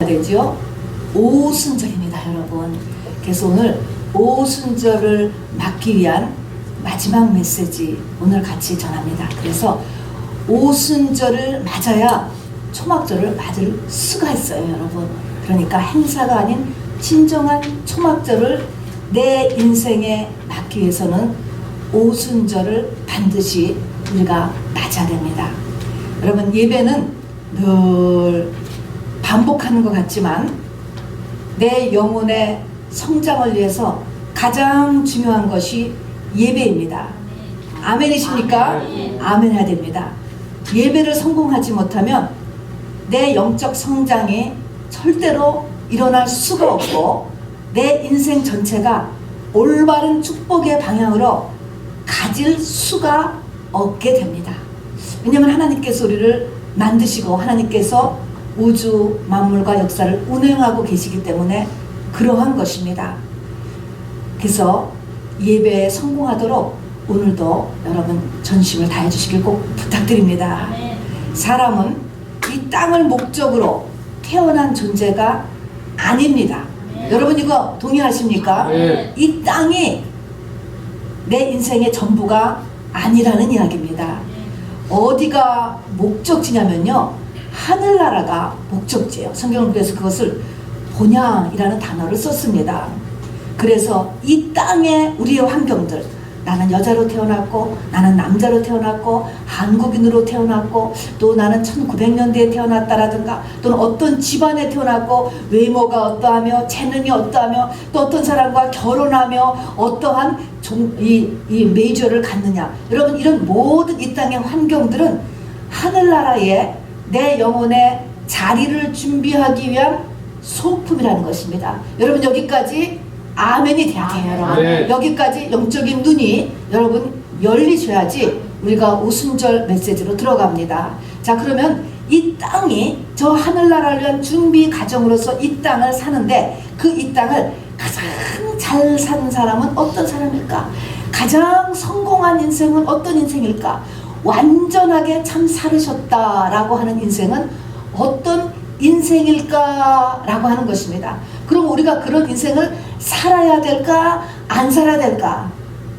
되죠? 오순절입니다, 여러분. 그래서 오늘 오순절을 맞기 위한 마지막 메시지 오늘 같이 전합니다. 그래서 오순절을 맞아야 초막절을 맞을 수가 있어요, 여러분. 그러니까 행사가 아닌 진정한 초막절을 내 인생에 맞기 위해서는 오순절을 반드시 우리가 맞아야 됩니다. 여러분, 예배는 늘 반복하는 것 같지만 내 영혼의 성장을 위해서 가장 중요한 것이 예배입니다. 아멘이십니까? 아멘 해야 됩니다. 예배를 성공하지 못하면 내 영적 성장이 절대로 일어날 수가 없고 내 인생 전체가 올바른 축복의 방향으로 가질 수가 없게 됩니다. 왜냐하면 하나님께서 우리를 만드시고 하나님께서 우주 만물과 역사를 운행하고 계시기 때문에 그러한 것입니다. 그래서 예배에 성공하도록 오늘도 여러분 전심을 다해 주시길 꼭 부탁드립니다. 사람은 이 땅을 목적으로 태어난 존재가 아닙니다. 여러분 이거 동의하십니까? 이 땅이 내 인생의 전부가 아니라는 이야기입니다. 어디가 목적지냐면요, 하늘나라가 목적지예요. 성경을 그래서 그것을 본향이라는 단어를 썼습니다. 그래서 이 땅에 우리의 환경들, 나는 여자로 태어났고 나는 남자로 태어났고 한국인으로 태어났고 또 나는 1900년대에 태어났다라든가 또는 어떤 집안에 태어났고 외모가 어떠하며 재능이 어떠하며 또 어떤 사람과 결혼하며 어떠한 이 메이저를 갖느냐, 여러분 이런 모든 이 땅의 환경들은 하늘나라에 내 영혼의 자리를 준비하기 위한 소품이라는 것입니다. 여러분 여기까지 아멘이 돼야 돼요. 여러분 여기까지 영적인 눈이 여러분 열리셔야지 우리가 오순절 메시지로 들어갑니다. 자, 그러면 이 땅이 저 하늘나라를 위한 준비 과정으로서 이 땅을 사는데 그 이 땅을 가장 잘 산 사람은 어떤 사람일까? 가장 성공한 인생은 어떤 인생일까? 완전하게 참 살으셨다라고 하는 인생은 어떤 인생일까라고 하는 것입니다. 그럼 우리가 그런 인생을 살아야 될까? 안 살아야 될까?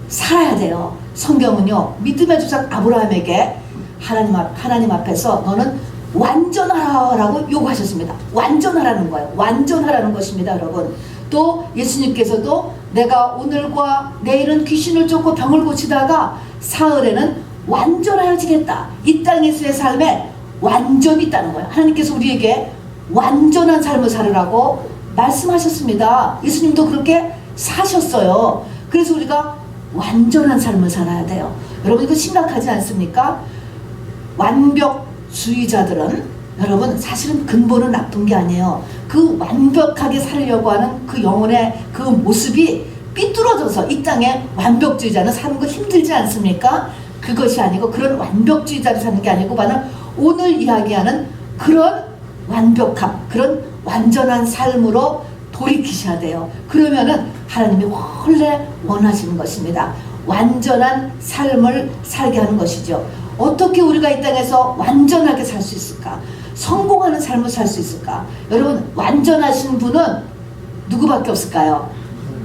살아야 돼요. 성경은요, 믿음의 조상 아브라함에게 하나님 앞에서 너는 완전하라고 요구하셨습니다. 완전하라는 거예요. 완전하라는 것입니다, 여러분. 또 예수님께서도 내가 오늘과 내일은 귀신을 쫓고 병을 고치다가 사흘에는 완전하여지겠다. 이 땅에서의 삶에 완전이 있다는 거예요. 하나님께서 우리에게 완전한 삶을 살으라고 말씀하셨습니다. 예수님도 그렇게 사셨어요. 그래서 우리가 완전한 삶을 살아야 돼요. 여러분 이거 심각하지 않습니까? 완벽주의자들은 여러분 사실은 근본은 나쁜 게 아니에요. 그 완벽하게 살려고 하는 그 영혼의 그 모습이 삐뚤어져서 이 땅에 완벽주의자는 사는 거 힘들지 않습니까? 그것이 아니고 그런 완벽주의자를 사는 게 아니고 바로 오늘 이야기하는 그런 완벽함, 그런 완전한 삶으로 돌이키셔야 돼요. 그러면은 하나님이 원래 원하시는 것입니다. 완전한 삶을 살게 하는 것이죠. 어떻게 우리가 이 땅에서 완전하게 살 수 있을까? 성공하는 삶을 살 수 있을까? 여러분 완전하신 분은 누구밖에 없을까요?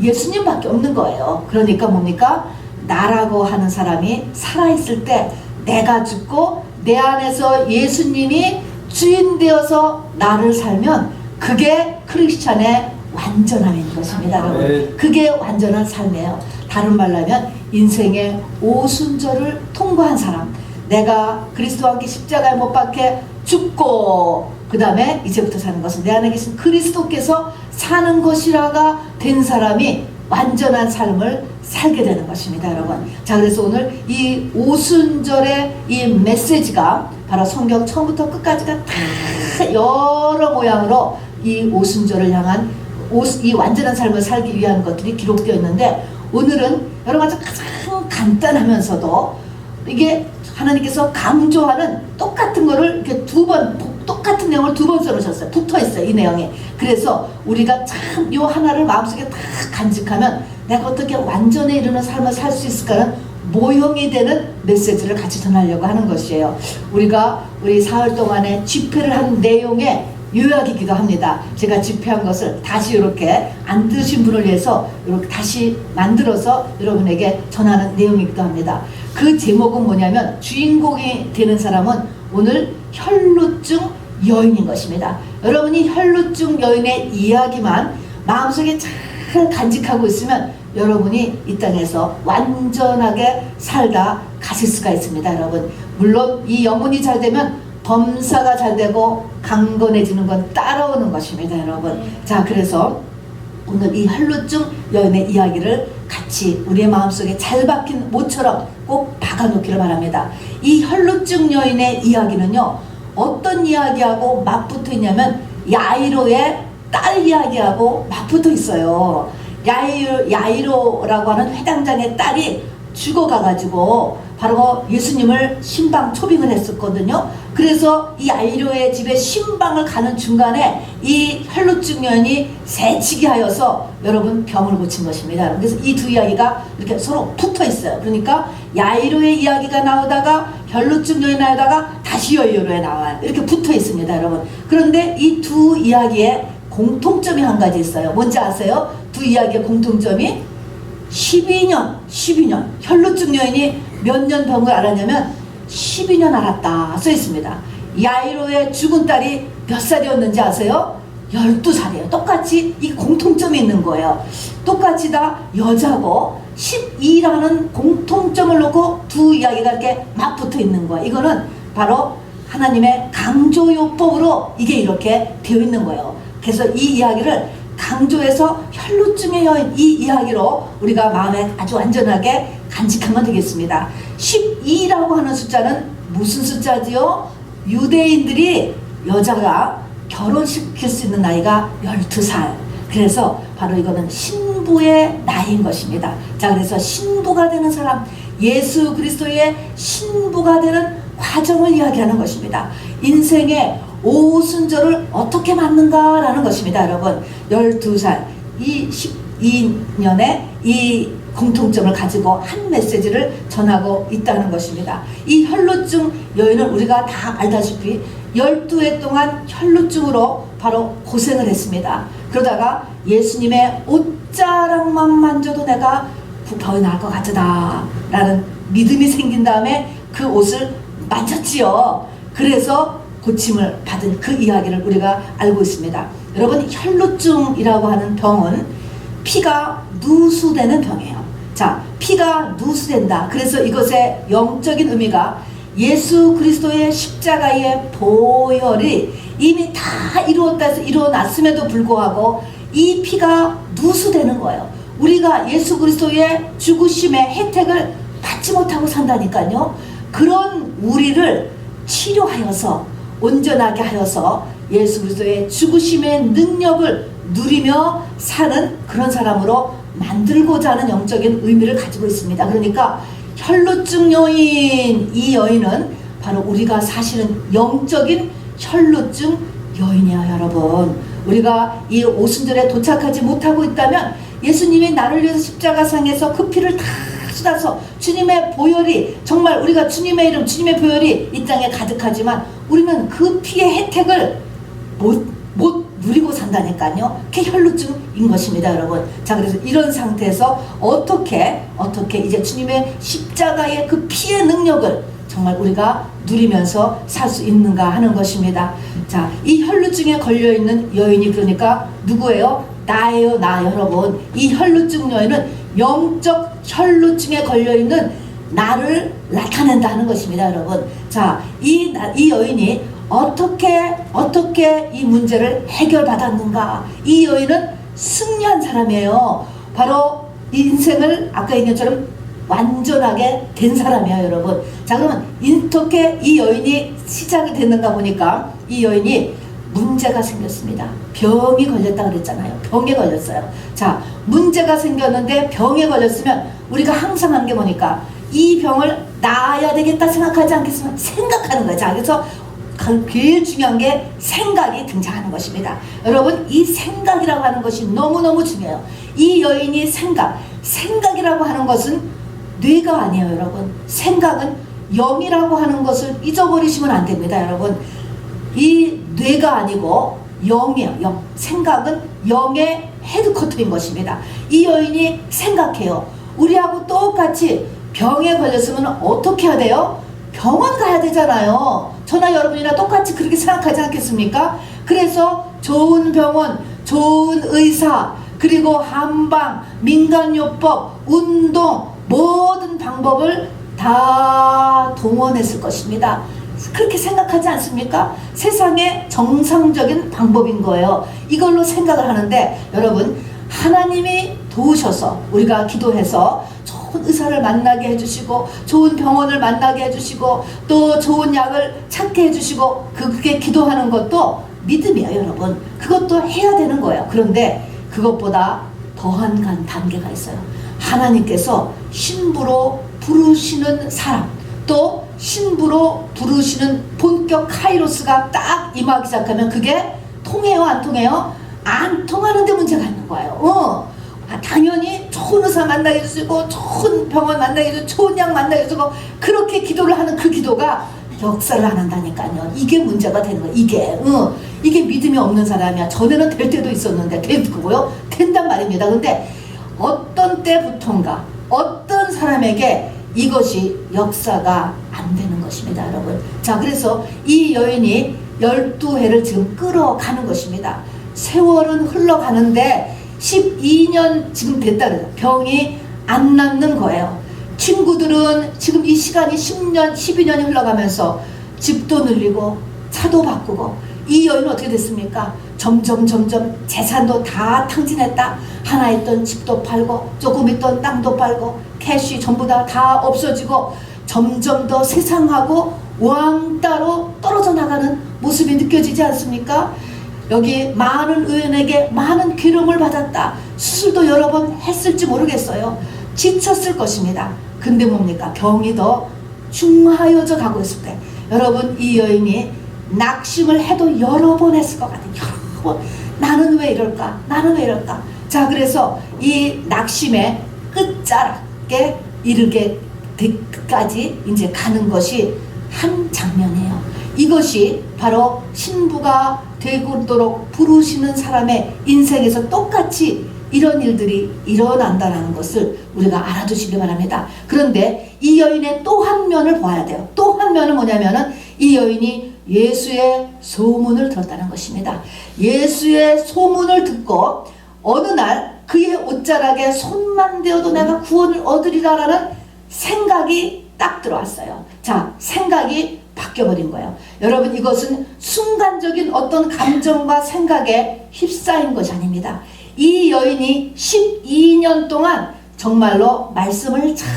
예수님밖에 없는 거예요. 그러니까 뭡니까? 나라고 하는 사람이 살아있을 때 내가 죽고 내 안에서 예수님이 주인 되어서 나를 살면 그게 크리스찬의 완전함인 것입니다. 여러분. 그게 완전한 삶이에요. 다른 말로 하면 인생의 오순절을 통과한 사람, 내가 그리스도와 함께 십자가에 못 박혀 죽고 그 다음에 이제부터 사는 것은 내 안에 계신 그리스도께서 사는 것이라가 된 사람이 완전한 삶을 살게 되는 것입니다, 여러분. 자, 그래서 오늘 이 오순절의 이 메시지가 바로 성경 처음부터 끝까지가 다 여러 모양으로 이 오순절을 향한 이 완전한 삶을 살기 위한 것들이 기록되어 있는데 오늘은 여러 가지 가장 간단하면서도 이게 하나님께서 강조하는 똑같은 거를 이렇게 똑같은 내용을 두 번 써놓으셨어요. 붙어 있어요, 이 내용이. 그래서 우리가 참 이 하나를 마음속에 다 간직하면 내가 어떻게 완전에 이르는 삶을 살 수 있을까는 모형이 되는 메시지를 같이 전하려고 하는 것이에요. 우리 사흘 동안에 집회를 한 내용의 요약이기도 합니다. 제가 집필한 것을 다시 이렇게 안 들으신 분을 위해서 이렇게 다시 만들어서 여러분에게 전하는 내용이기도 합니다. 그 제목은 뭐냐면 주인공이 되는 사람은 오늘 혈루증 여인인 것입니다. 여러분이 혈루증 여인의 이야기만 마음속에 잘 간직하고 있으면 여러분이 이 땅에서 완전하게 살다 가실 수가 있습니다. 여러분, 물론 이 영혼이 잘 되면 범사가 잘 되고 강건해지는 건 따라오는 것입니다. 여러분, 자, 그래서 오늘 이 혈루증 여인의 이야기를 같이 우리의 마음속에 잘 박힌 못처럼 꼭 박아놓기를 바랍니다. 이 혈루증 여인의 이야기는요, 어떤 이야기하고 맞붙어 있냐면 야이로의 딸 이야기하고 맞붙어 있어요. 야이로라고 하는 회당장의 딸이 죽어가가지고 바로 예수님을 신방 초빙을 했었거든요. 그래서 이 야이로의 집에 신방을 가는 중간에 이 혈루증 여인이 새치기 하여서 여러분 병을 고친 것입니다. 그래서 이 두 이야기가 이렇게 서로 붙어 있어요. 그러니까 야이로의 이야기가 나오다가 혈루증 여인이 나오다가 다시 야이로에 나와요. 이렇게 붙어 있습니다. 여러분, 그런데 이 두 이야기에 공통점이 한 가지 있어요. 뭔지 아세요? 두 이야기의 공통점이 12년 혈루증 여인이 몇 년 병을 앓았냐면 12년 앓았다 써 있습니다. 야이로의 죽은 딸이 몇 살이었는지 아세요? 12살이에요. 똑같이 이 공통점이 있는 거예요. 똑같이 다 여자고 12라는 공통점을 놓고 두 이야기가 이렇게 맞붙어 있는 거예요. 이거는 바로 하나님의 강조요법으로 이게 이렇게 되어 있는 거예요. 그래서 이 이야기를 강조해서 혈루증의 여인 이 이야기로 우리가 마음에 아주 완전하게 간직하면 되겠습니다. 12라고 하는 숫자는 무슨 숫자지요? 유대인들이 여자가 결혼시킬 수 있는 나이가 12살. 그래서 바로 이거는 신부의 나이인 것입니다. 자, 그래서 신부가 되는 사람, 예수 그리스도의 신부가 되는 과정을 이야기하는 것입니다. 인생의 오순절을 어떻게 맞는가라는 것입니다. 여러분, 12살 이 12년에 이 공통점을 가지고 한 메시지를 전하고 있다는 것입니다. 이 혈루증 여인은 우리가 다 알다시피 12해 동안 혈루증으로 바로 고생을 했습니다. 그러다가 예수님의 옷자락만 만져도 내가 병이 나을 것 같다 라는 믿음이 생긴 다음에 그 옷을 만졌지요. 그래서 고침을 받은 그 이야기를 우리가 알고 있습니다. 여러분, 혈루증이라고 하는 병은 피가 누수되는 병이에요. 자, 피가 누수된다. 그래서 이것의 영적인 의미가 예수 그리스도의 십자가의 보혈이 이미 다 이루었다 해서 일어났음에도 불구하고 이 피가 누수되는 거예요. 우리가 예수 그리스도의 죽으심의 혜택을 받지 못하고 산다니까요. 그런 우리를 치료하여서 온전하게 하여서 예수 그리스도의 죽으심의 능력을 누리며 사는 그런 사람으로 만들고자 하는 영적인 의미를 가지고 있습니다. 그러니까 혈루증 여인, 이 여인은 바로 우리가 사실은 영적인 혈루증 여인이야. 여러분, 우리가 이 오순절에 도착하지 못하고 있다면 예수님이 나를 위해서 십자가상에서 그 피를 다 쏟아서 주님의 보혈이, 정말 우리가 주님의 이름, 주님의 보혈이 이 땅에 가득하지만 우리는 그 피의 혜택을 못 누리고 산다니까요. 그게 혈루증인 것입니다. 여러분, 자, 그래서 이런 상태에서 어떻게 이제 주님의 십자가의 그 피의 능력을 정말 우리가 누리면서 살 수 있는가 하는 것입니다. 자, 이 혈루증에 걸려있는 여인이 그러니까 누구예요? 나예요. 나. 여러분, 이 혈루증 여인은 영적 혈루증에 걸려있는 나를 나타낸다는 것입니다. 여러분, 자, 이 여인이 어떻게 이 문제를 해결받았는가? 이 여인은 승리한 사람이에요. 바로 인생을 아까 얘기한 것처럼 완전하게 된 사람이에요. 여러분, 자, 그러면 어떻게 이 여인이 시작이 됐는가 보니까 이 여인이 문제가 생겼습니다. 병이 걸렸다 그랬잖아요. 병에 걸렸어요. 자, 문제가 생겼는데 병에 걸렸으면 우리가 항상 한 게 뭐니까 이 병을 나아야 되겠다 생각하지 않겠으면 생각하는 거예요. 자, 그래서 제일 중요한 게 생각이 등장하는 것입니다. 여러분, 이 생각이라고 하는 것이 너무너무 중요해요. 이 여인이 생각이라고 하는 것은 뇌가 아니에요. 여러분, 생각은 영이라고 하는 것을 잊어버리시면 안 됩니다. 여러분, 이 뇌가 아니고 영이에요. 영. 생각은 영의 헤드쿼터인 것입니다. 이 여인이 생각해요. 우리하고 똑같이 병에 걸렸으면 어떻게 해야 돼요? 병원 가야 되잖아요. 저나 여러분이나 똑같이 그렇게 생각하지 않겠습니까? 그래서 좋은 병원, 좋은 의사, 그리고 한방, 민간요법, 운동, 모든 방법을 다 동원했을 것입니다. 그렇게 생각하지 않습니까? 세상의 정상적인 방법인 거예요. 이걸로 생각을 하는데 여러분, 하나님이 도우셔서 우리가 기도해서 좋은 의사를 만나게 해주시고 좋은 병원을 만나게 해주시고 또 좋은 약을 찾게 해주시고 그렇게 기도하는 것도 믿음이에요. 여러분, 그것도 해야 되는 거예요. 그런데 그것보다 더한 단계가 있어요. 하나님께서 신부로 부르시는 사람, 또 신부로 부르시는 본격 카이로스가 딱 임하기 시작하면 그게 통해요, 안 통해요? 안 통하는데 문제가 있는 거예요. 당연히 좋은 의사 만나게 해주시고 좋은 병원 만나게 해주고 좋은 약 만나게 해주고 그렇게 기도를 하는 그 기도가 역사를 안 한다니까요. 이게 문제가 되는 거예요. 이게 믿음이 없는 사람이야. 전에는 될 때도 있었는데 되고요. 된단 말입니다. 근데 어떤 때부턴가 어떤 사람에게 이것이 역사가 안 되는 것입니다, 여러분. 자, 그래서 이 여인이 12해를 지금 끌어가는 것입니다. 세월은 흘러가는데 12년 지금 됐다 그래요. 병이 안 낫는 거예요. 친구들은 지금 이 시간이 10년, 12년이 흘러가면서 집도 늘리고 차도 바꾸고 이 여인은 어떻게 됐습니까? 점점 재산도 다 탕진했다. 하나 있던 집도 팔고 조금 있던 땅도 팔고 캐시 전부 다 없어지고 점점 더 세상하고 왕따로 떨어져 나가는 모습이 느껴지지 않습니까? 여기 많은 의원에게 많은 기름을 받았다. 수술도 여러 번 했을지 모르겠어요. 지쳤을 것입니다. 근데 뭡니까? 병이 더 중하여져 가고 있을 때 여러분, 이 여인이 낙심을 해도 여러 번 했을 것 같아요. 여러 번. 나는 왜 이럴까? 나는 왜 이럴까? 자, 그래서 이 낙심의 끝자락에 이르게 끝까지 이제 가는 것이 한 장면이에요. 이것이 바로 신부가 되도록 부르시는 사람의 인생에서 똑같이 이런 일들이 일어난다는 것을 우리가 알아두시기 바랍니다. 그런데 이 여인의 또 한 면을 봐야 돼요. 또 한 면은 뭐냐면은 이 여인이 예수의 소문을 들었다는 것입니다. 예수의 소문을 듣고 어느 날 그의 옷자락에 손만 대어도 내가 구원을 얻으리라라는 생각이 딱 들어왔어요. 자, 생각이 바뀌어버린 거예요. 여러분, 이것은 순간적인 어떤 감정과 생각에 휩싸인 것이 아닙니다. 이 여인이 12년 동안 정말로 말씀을 잘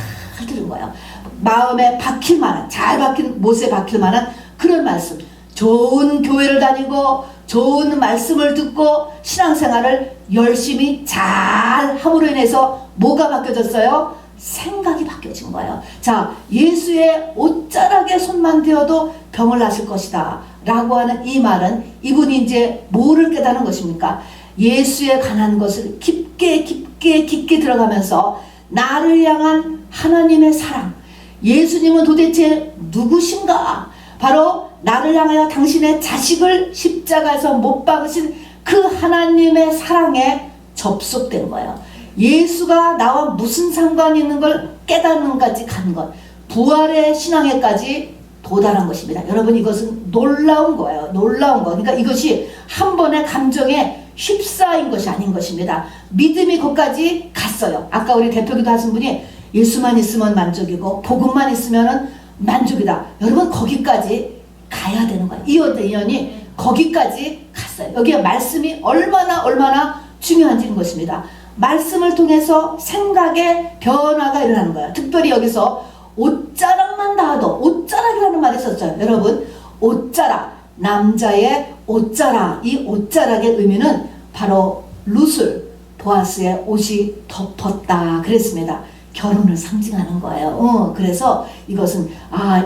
들은 거예요. 마음에 박힐 만한, 잘 박힌, 못에 박힐 만한 그런 말씀. 좋은 교회를 다니고 좋은 말씀을 듣고 신앙생활을 열심히 잘 함으로 인해서 뭐가 바뀌어졌어요? 생각이 바뀌어진 거예요. 자, 예수의 옷자락에 손만 대어도 병을 나실 것이다 라고 하는 이 말은 이분이 이제 뭐를 깨닫는 것입니까? 예수에 관한 것을 깊게 들어가면서 나를 향한 하나님의 사랑, 예수님은 도대체 누구신가? 바로 나를 향하여 당신의 자식을 십자가에서 못 박으신 그 하나님의 사랑에 접속된 거예요. 예수가 나와 무슨 상관이 있는 걸 깨닫는 까지 간 것, 부활의 신앙에까지 도달한 것입니다. 여러분, 이것은 놀라운 거예요. 놀라운 거. 그러니까 이것이 한 번의 감정에 휩싸인 것이 아닌 것입니다. 믿음이 거기까지 갔어요. 아까 우리 대표기도 하신 분이 예수만 있으면 만족이고 복음만 있으면 만족이다. 여러분, 거기까지 가야 되는 거예요. 이 여인이 거기까지 갔어요. 여기에 말씀이 얼마나 중요한지인 것입니다. 말씀을 통해서 생각의 변화가 일어나는 거예요. 특별히 여기서 옷자락만 닿아도, 옷자락이라는 말이 있었죠. 여러분, 옷자락, 남자의 옷자락, 이 옷자락의 의미는 바로 루슬, 보아스의 옷이 덮었다 그랬습니다. 결혼을 상징하는 거예요. 그래서 이것은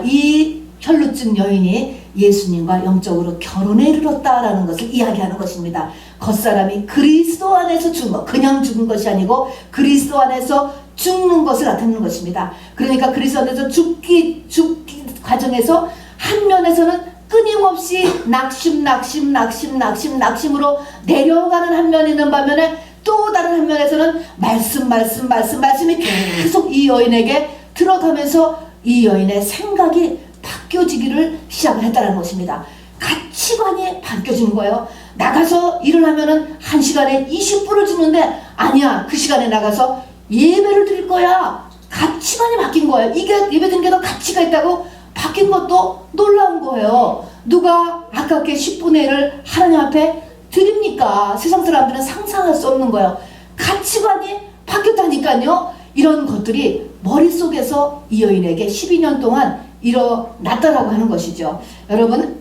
이 혈루증 여인이 예수님과 영적으로 결혼에 이르렀다라는 것을 이야기하는 것입니다. 겉사람이 그리스도 안에서 죽은 것, 그냥 죽은 것이 아니고 그리스도 안에서 죽는 것을 나타내는 것입니다. 그러니까 그리스도 안에서 죽기 과정에서 한 면에서는 끊임없이 낙심으로 내려가는 한 면이 있는 반면에 또 다른 한 면에서는 말씀이 계속 이 여인에게 들어가면서 이 여인의 생각이 바뀌어지기를 시작을 했다는 것입니다. 가치관이 바뀌어지는 거예요. 나가서 일을 하면은 1시간에 20불을 주는데 아니야, 그 시간에 나가서 예배를 드릴 거야. 가치관이 바뀐 거예요. 이게 예배 드리는 게 더 가치가 있다고 바뀐 것도 놀라운 거예요. 누가 아깝게 10분의 1을 하나님 앞에 드립니까? 세상 사람들은 상상할 수 없는 거예요. 가치관이 바뀌었다니까요. 이런 것들이 머릿속에서 이 여인에게 12년 동안 일어났다라고 하는 것이죠. 여러분,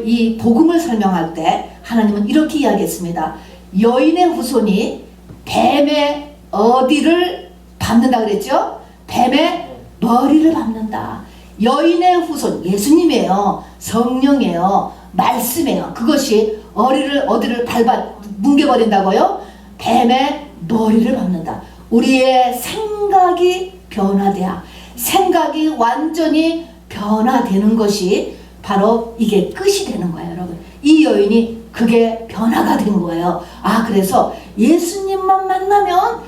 이 복음을 설명할 때 하나님은 이렇게 이야기했습니다. 여인의 후손이 뱀의 어디를 밟는다 그랬죠? 뱀의 머리를 밟는다. 여인의 후손, 예수님이에요. 성령이에요. 말씀이에요. 그것이 어디를 뭉개버린다고요? 뱀의 머리를 밟는다. 우리의 생각이 변화돼야, 생각이 완전히 변화되는 것이 바로 이게 끝이 되는 거예요, 여러분. 이 여인이 그게 변화가 된 거예요. 그래서 예수님만 만나면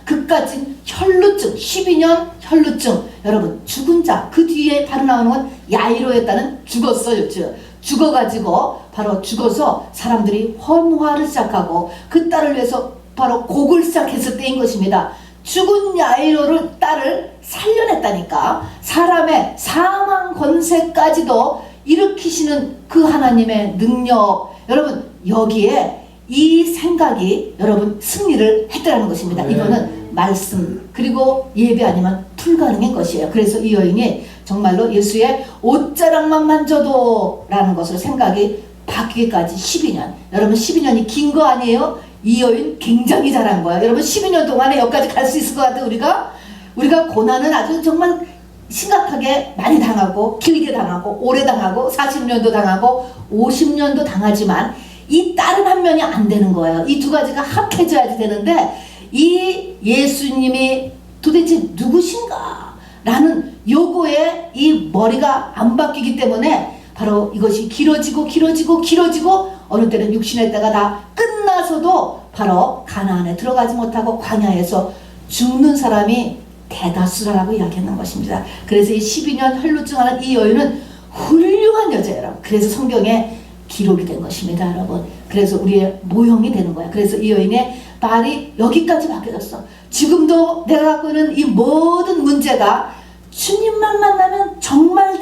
그까진 혈루증, 12년 혈루증. 여러분, 죽은 자, 그 뒤에 바로 나오는 건 야이로였다는 죽었어요. 죽어가지고 바로 죽어서 사람들이 헌화를 시작하고 그 딸을 위해서 바로 곡을 시작했을 때인 것입니다. 죽은 야이로를 딸을 살려냈다니까. 사람의 사망 권세까지도 일으키시는 그 하나님의 능력. 여러분, 여기에 이 생각이 여러분 승리를 했다는 것입니다. 이거는 말씀 그리고 예배 아니면 불가능한 것이에요. 그래서 이 여인이 정말로 예수의 옷자락만 만져도 라는 것으로 생각이 바뀌기까지 12년. 여러분, 12년이 긴 거 아니에요? 이 여인 굉장히 잘한 거야. 여러분, 12년 동안에 여기까지 갈 수 있을 것 같아요. 우리가 고난은 아주 정말 심각하게 많이 당하고 길게 당하고 오래 당하고 40년도 당하고 50년도 당하지만 이 다른 한 면이 안 되는 거예요. 이 두 가지가 합해져야지 되는데 이 예수님이 도대체 누구신가? 라는 요거에 이 머리가 안 바뀌기 때문에 바로 이것이 길어지고 어느 때는 육신의 때가 다 끝나서도 바로 가나안에 들어가지 못하고 광야에서 죽는 사람이 대다수라고 이야기하는 것입니다. 그래서 이 12년 혈루증하는 이 여인은 훌륭한 여자예요. 그래서 성경에 기록이 된 것입니다, 여러분. 그래서 우리의 모형이 되는 거야. 그래서 이 여인의 말이 여기까지 바뀌어졌어. 지금도 내가 갖고 있는 이 모든 문제가 주님만 만나면 정말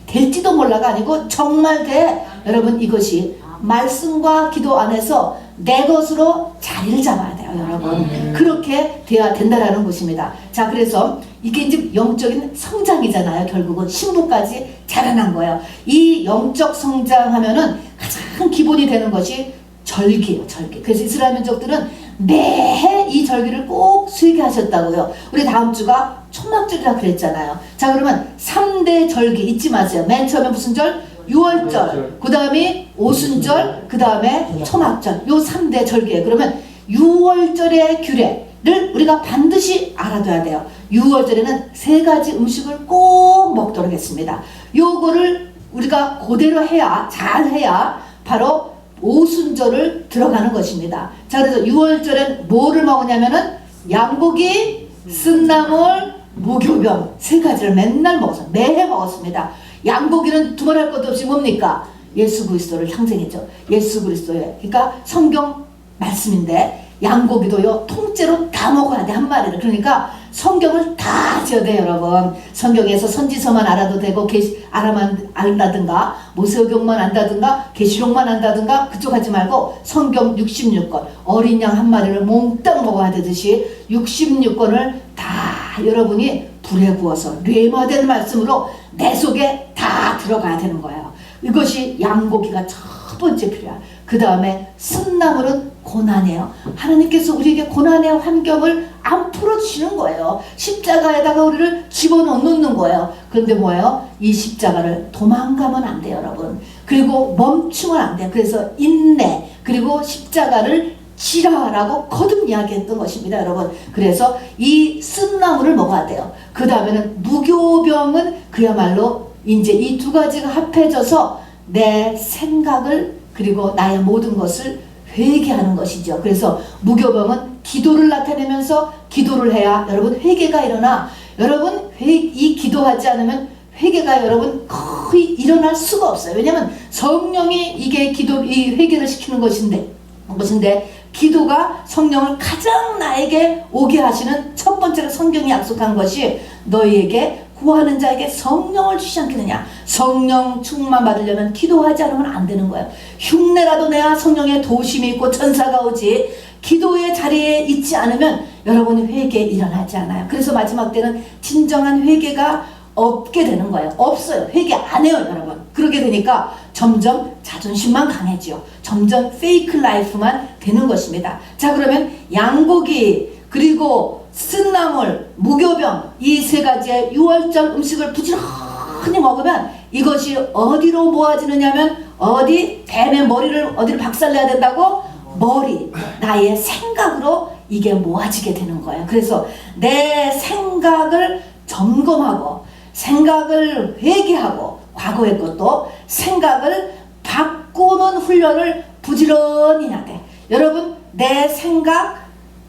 될지도 몰라가 아니고 정말 돼. 여러분, 이것이 말씀과 기도 안에서 내 것으로 자리를 잡아야 돼요, 여러분. 그렇게 돼야 된다라는 것입니다. 자, 그래서 이게 이제 영적인 성장이잖아요. 결국은 신부까지 자라난 거예요. 이 영적 성장하면은 가장 기본이 되는 것이 절기예요, 절기. 그래서 이스라엘 민족들은 매해 이 절기를 꼭 수익게 하셨다고요. 우리 다음 주가 초막절이라 그랬잖아요. 자, 그러면 3대 절기 잊지 마세요. 맨 처음에 무슨 절? 6월절, 그 다음에 오순절, 그 다음에 초막절. 요 3대 절기예요. 그러면 6월절의 규례를 우리가 반드시 알아둬야 돼요. 6월절에는 3가지 음식을 꼭 먹도록 했습니다. 요거를 우리가 그대로 해야, 잘 해야 바로 오순절을 들어가는 것입니다. 자, 그래서 6월절엔 뭐를 먹으냐면은 양고기, 쓴나물, 무교병 3가지를 맨날 먹었어요. 매해 먹었습니다. 양고기는 두말할 것도 없이 뭡니까? 예수 그리스도를 상징했죠. 예수 그리스도의, 그러니까 성경 말씀인데 양고기도요 통째로 다 먹어야 돼, 한 마리를. 그러니까 성경을 다 지어야 돼요, 여러분. 성경에서 선지서만 알아도 되고 알아만 안다든가 모세오경만 안다든가 계시록만 안다든가 그쪽 하지 말고 성경 66권 어린 양 한 마리를 몽땅 먹어야 되듯이 66권을 다 여러분이 불에 구워서 뇌마된 말씀으로 내 속에 다 들어가야 되는 거예요. 이것이 양고기가 첫 번째 필요해요. 그 다음에 쓴나물은 고난이에요. 하나님께서 우리에게 고난의 환경을 안 풀어주시는 거예요. 십자가에다가 우리를 집어넣는 거예요. 그런데 뭐예요? 이 십자가를 도망가면 안 돼요, 여러분. 그리고 멈추면 안 돼요. 그래서 인내, 그리고 십자가를 지라라고 거듭 이야기했던 것입니다, 여러분. 그래서 이 쓴나물을 먹어야 돼요. 그 다음에는 무교병은 그야말로 이제 이 두 가지가 합해져서 내 생각을 그리고 나의 모든 것을 회개하는 것이죠. 그래서 무교병은 기도를 나타내면서 기도를 해야 여러분 회개가 일어나. 여러분 이 기도하지 않으면 회개가 여러분 거의 일어날 수가 없어요. 왜냐하면 성령이 이게 이 회개를 시키는 것인데 기도가 성령을 가장 나에게 오게 하시는 첫 번째로 성경이 약속한 것이 너희에게 구하는 자에게 성령을 주시지 않겠느냐. 성령 충만 받으려면 기도하지 않으면 안 되는 거예요. 흉내라도 내야 성령의 도심이 있고 천사가 오지. 기도의 자리에 있지 않으면 여러분 회개 일어나지 않아요. 그래서 마지막 때는 진정한 회개가 없게 되는 거예요. 없어요. 회개 안 해요, 여러분. 그렇게 되니까 점점 자존심만 강해지요. 점점 페이크 라이프만 되는 것입니다. 자, 그러면 양고기 그리고 쓴나물, 무교병 이 세 가지의 6월절 음식을 부지런히 먹으면 이것이 어디로 모아지느냐면 어디 뱀의 머리를 어디를 박살내야 된다고? 머리, 나의 생각으로 이게 모아지게 되는 거예요. 그래서 내 생각을 점검하고 생각을 회개하고 과거의 것도 생각을 바꾸는 훈련을 부지런히 해야 돼. 여러분 내 생각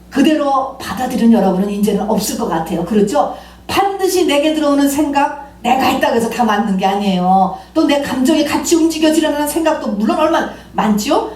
그대로 받아들이는 여러분은 이제는 없을 것 같아요. 그렇죠? 반드시 내게 들어오는 생각 내가 했다고 해서 다 맞는 게 아니에요. 또 내 감정이 같이 움직여지려는 생각도 물론 얼마나 많지요?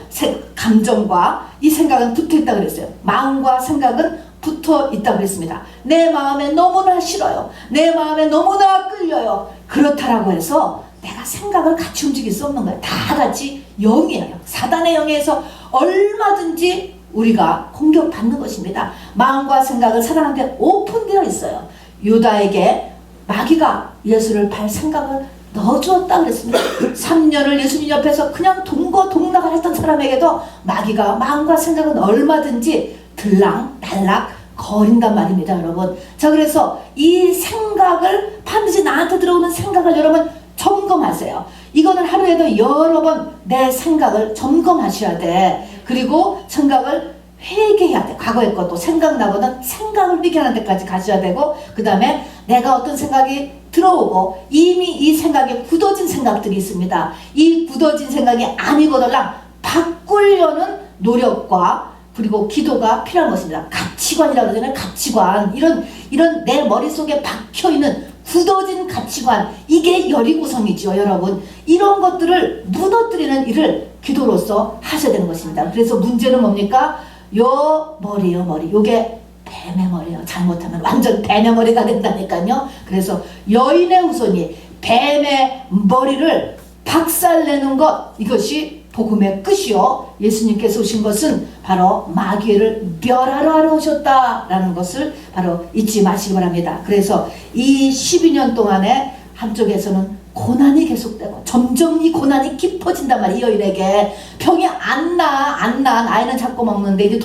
감정과 이 생각은 붙어 있다고 그랬어요. 마음과 생각은 붙어 있다고 그랬습니다. 내 마음에 너무나 싫어요. 내 마음에 너무나 끌려요. 그렇다라고 해서 내가 생각을 같이 움직일 수 없는 거예요. 다 같이 영이에요. 사단의 영에서 얼마든지 우리가 공격받는 것입니다. 마음과 생각은 사단한테 오픈되어 있어요. 유다에게 마귀가 예수를 팔 생각을 넣어주었다 그랬습니다. 3년을 예수님 옆에서 그냥 동거동락을 했던 사람에게도 마귀가 마음과 생각은 얼마든지 들락날락 거린단 말입니다, 여러분. 자, 그래서 이 생각을 반드시 나한테 들어오는 생각을 여러분 점검하세요. 이거는 하루에도 여러 번 내 생각을 점검하셔야 돼. 그리고 생각을 회개해야 돼. 과거의 것도 생각나거든 생각을 회개하는 데까지 가셔야 되고, 그 다음에 내가 어떤 생각이 들어오고 이미 이 생각에 굳어진 생각들이 있습니다. 이 굳어진 생각이 아니거들랑 바꾸려는 노력과 그리고 기도가 필요한 것입니다. 가치관이라고 그러잖아요. 가치관. 이런 내 머릿속에 박혀있는 굳어진 가치관, 이게 열의구성이죠, 여러분. 이런 것들을 무너뜨리는 일을 기도로서 하셔야 되는 것입니다. 그래서 문제는 뭡니까? 요 머리요, 머리. 요게 뱀의 머리예요. 잘못하면 완전 뱀의 머리가 된다니까요. 그래서 여인의 후손이 뱀의 머리를 박살내는 것, 이것이 복음의 끝이요. 예수님께서 오신 것은 바로 마귀를 멸하러 하러 오셨다라는 것을 바로 잊지 마시기 바랍니다. 그래서 이 12년 동안에 한쪽에서는 고난이 계속되고 점점 이 고난이 깊어진단 말이에요. 이 여인에게 병이 안 나, 나이는 자꾸 먹는데 이제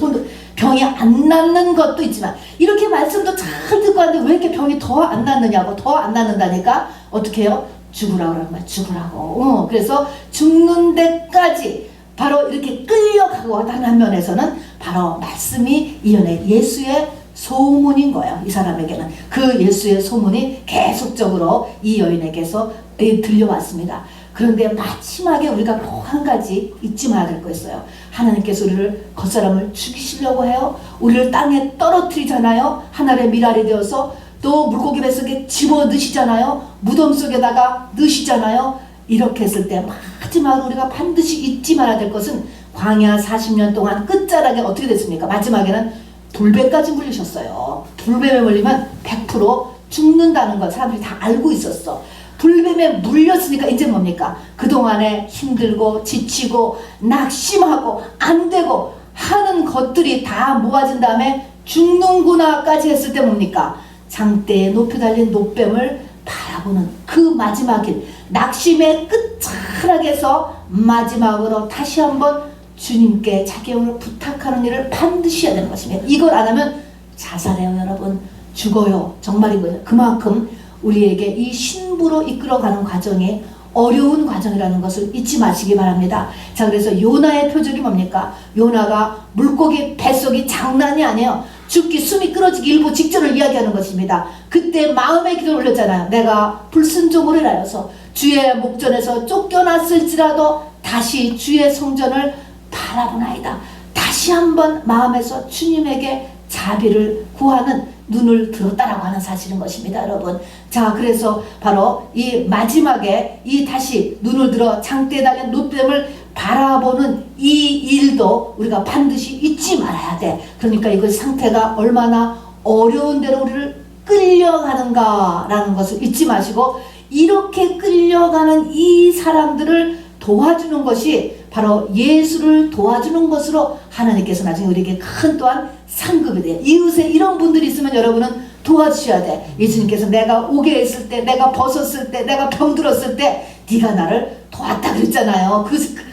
병이 안 낫는 것도 있지만, 이렇게 말씀도 잘 듣고 하는데 왜 이렇게 병이 더 안 낫느냐고. 더 안 낫는다니까 어떻게 해요? 죽으라고 그러는 거야. 죽으라고. 그래서 죽는 데까지 바로 이렇게 끌려가고 하는 면에서는 바로 말씀이 이어낸 예수의 소문인 거예요. 이 사람에게는 그 예수의 소문이 계속적으로 이 여인에게서 들려왔습니다. 그런데 마지막에 우리가 꼭 한 가지 잊지 말아야 될 거 있어요. 하나님께서 우리를 겉사람을 죽이시려고 해요. 우리를 땅에 떨어뜨리잖아요. 하늘의 미랄이 되어서 또 물고기 뱃속에 집어넣으시잖아요. 무덤 속에다가 넣으시잖아요. 이렇게 했을 때 마지막으로 우리가 반드시 잊지 말아야 될 것은 광야 40년 동안 끝자락에 어떻게 됐습니까? 마지막에는 불뱀까지 물리셨어요. 불뱀에 물리면 100% 죽는다는 걸 사람들이 다 알고 있었어. 불뱀에 물렸으니까 이제 뭡니까? 그동안에 힘들고 지치고 낙심하고 안 되고 하는 것들이 다 모아진 다음에 죽는구나까지 했을 때 뭡니까? 장대에 높이 달린 노뱀을 바라보는 그 마지막일, 낙심의 끝자락에서 마지막으로 다시 한번 주님께 자기 영을 부탁하는 일을 반드시 해야 되는 것입니다. 이걸 안 하면 자살해요, 여러분. 죽어요. 정말인 거죠. 그만큼 우리에게 이 신부로 이끌어가는 과정이 어려운 과정이라는 것을 잊지 마시기 바랍니다. 자, 그래서 요나의 표적이 뭡니까? 요나가 물고기 뱃속이 장난이 아니에요. 죽기 숨이 끊어지기 일보 직전을 이야기하는 것입니다. 그때 마음의 기도를 올렸잖아요. 내가 불순종을 하여서 주의 목전에서 쫓겨났을지라도 다시 주의 성전을 바라보나이다. 다시 한번 마음에서 주님에게 자비를 구하는 눈을 들었다라고 하는 사실인 것입니다, 여러분. 자, 그래서 바로 이 마지막에 이 다시 눈을 들어 장대에 달린 롯뱀을 바라보는 이 일도 우리가 반드시 잊지 말아야 돼. 그러니까 이거 상태가 얼마나 어려운 대로 우리를 끌려가는가라는 것을 잊지 마시고, 이렇게 끌려가는 이 사람들을 도와주는 것이 바로 예수를 도와주는 것으로 하나님께서 나중에 우리에게 큰 또한 상급이 돼요. 이웃에 이런 분들이 있으면 여러분은 도와주셔야 돼. 예수님께서 내가 오게 했을 때, 내가 벗었을 때, 내가 병들었을 때 네가 나를 도왔다 그랬잖아요.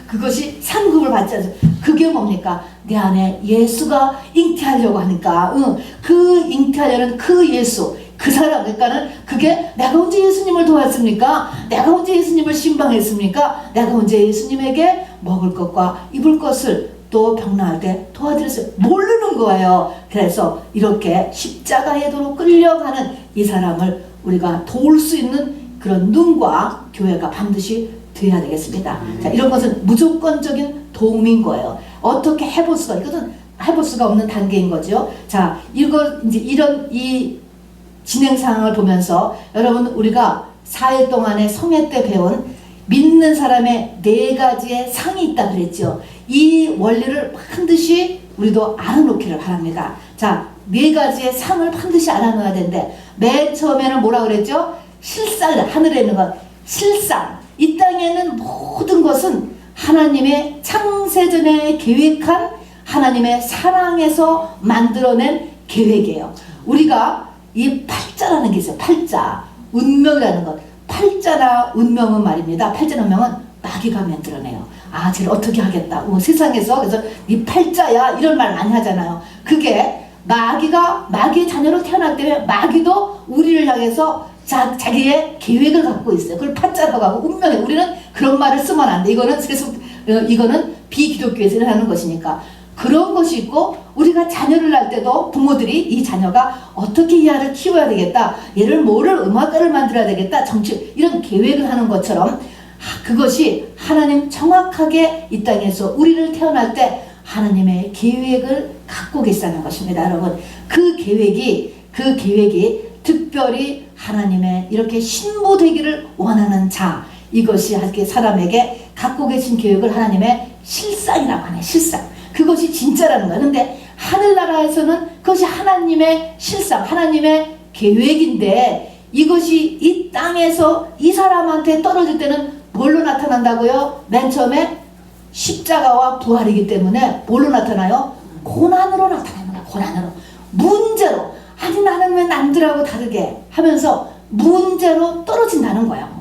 그것이 상급을 받지 않아요. 그게 뭡니까? 내 안에 예수가 잉태하려고 하니까, 그 잉태하려는 그 예수, 그 사람, 그러니까는 그게 내가 언제 예수님을 도왔습니까? 내가 언제 예수님을 신방했습니까? 내가 언제 예수님에게 먹을 것과 입을 것을 또 병나할 때 도와드렸어요. 모르는 거예요. 그래서 이렇게 십자가의 도로 끌려가는 이 사람을 우리가 도울 수 있는 그런 눈과 교회가 반드시 돼야 되겠습니다. 자, 이런 것은 무조건적인 도움인 거예요. 어떻게 해볼 수가, 이것은 해볼 수가 없는 단계인 거죠. 자, 이거 이제 이런 이 진행 상황을 보면서 여러분, 우리가 4일 동안에 성회 때 배운 믿는 사람의 4가지의 상이 있다 그랬죠. 이 원리를 반드시 우리도 알아놓기를 바랍니다. 자, 4가지의 상을 반드시 알아놓아야 되는데, 맨 처음에는 뭐라 그랬죠? 실상, 하늘에 있는 것, 실상. 이 땅에 있는 모든 것은 하나님의 창세전에 계획한 하나님의 사랑에서 만들어낸 계획이에요. 우리가 이 팔자라는 게 있어요. 팔자, 운명이라는 것. 팔자나 운명은 말입니다. 팔자나 운명은 마귀가 만들어내요. 아, 쟤를 어떻게 하겠다. 세상에서 그래서 이 팔자야 이런 말 많이 하잖아요. 그게 마귀의 자녀로 태어날 때 마귀도 우리를 향해서 자기의 계획을 갖고 있어요. 그걸 팔자라고 하고 운명에, 우리는 그런 말을 쓰면 안 돼. 이거는 비기독교에서 일어나는 것이니까. 그런 것이 있고, 우리가 자녀를 낳을 때도 부모들이 이 자녀가 어떻게 이 아이를 키워야 되겠다, 얘를 뭐를 음악가를 만들어야 되겠다, 정치, 이런 계획을 하는 것처럼, 그것이 하나님 정확하게 이 땅에서 우리를 태어날 때 하나님의 계획을 갖고 계시다는 것입니다, 여러분. 그 계획이 특별히 하나님의 이렇게 신부되기를 원하는 자, 이것이 사람에게 갖고 계신 계획을 하나님의 실상이라고 하네. 실상. 그것이 진짜라는 거야. 근데 하늘나라에서는 그것이 하나님의 실상, 하나님의 계획인데, 이것이 이 땅에서 이 사람한테 떨어질 때는 뭘로 나타난다고요? 맨 처음에 십자가와 부활이기 때문에 뭘로 나타나요? 고난으로 나타나는 거야. 고난으로. 문제로. 아니, 나는 왜 남들하고 다르게 하면서 문제로 떨어진다는 거야.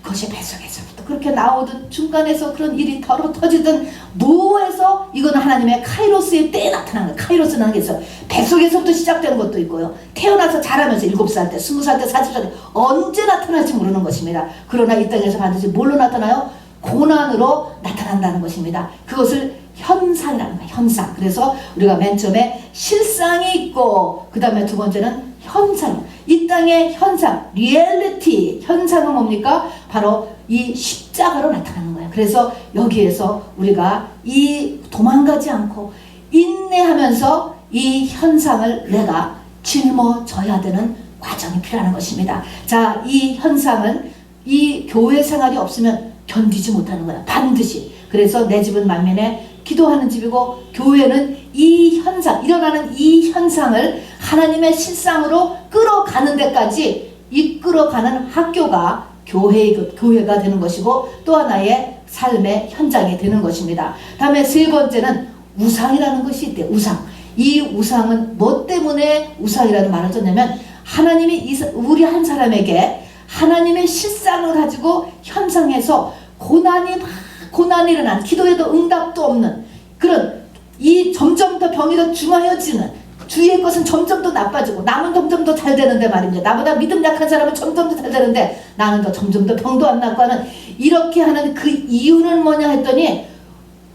그것이 뱃속에서부터 그렇게 나오든 중간에서 그런 일이 터지든 뭐해서, 이거는 하나님의 카이로스의 때에 나타나는 거예요. 카이로스라는 게 있어요. 뱃속에서부터 시작되는 것도 있고요. 태어나서 자라면서 7살 때, 20살 때, 40살 때 언제 나타날지 모르는 것입니다. 그러나 이 땅에서 반드시 뭘로 나타나요? 고난으로 나타난다는 것입니다. 그것을 현상이라는 거예요. 현상. 그래서 우리가 맨 처음에 실상이 있고, 그 다음에 두 번째는 현상. 이 땅의 현상, 리얼리티, 현상은 뭡니까? 바로 이 십자가로 나타나는 거예요. 그래서 여기에서 우리가 이 도망가지 않고 인내하면서 이 현상을 내가 짊어져야 되는 과정이 필요한 것입니다. 자, 이 현상은 이 교회 생활이 없으면 견디지 못하는 거야. 반드시. 그래서 내 집은 만면에 기도하는 집이고, 교회는 이 현상, 일어나는 이 현상을 하나님의 실상으로 끌어가는 데까지 이끌어가는 학교가 교회가 되는 것이고, 또 하나의 삶의 현장이 되는 것입니다. 다음에 세 번째는 우상이라는 것이 있대요. 우상. 이 우상은 뭐 때문에 우상이라는 말을 썼냐면, 하나님이 우리 한 사람에게 하나님의 실상을 가지고 현상에서 고난이 일어난, 기도에도 응답도 없는 그런, 이 점점 더 병이 더 중화해지는, 주위의 것은 점점 더 나빠지고 남은 점점 더 잘 되는데 말입니다. 나보다 믿음 약한 사람은 점점 더 잘 되는데 나는 더 점점 더 병도 안 낫고 하는, 이렇게 하는 그 이유는 뭐냐 했더니,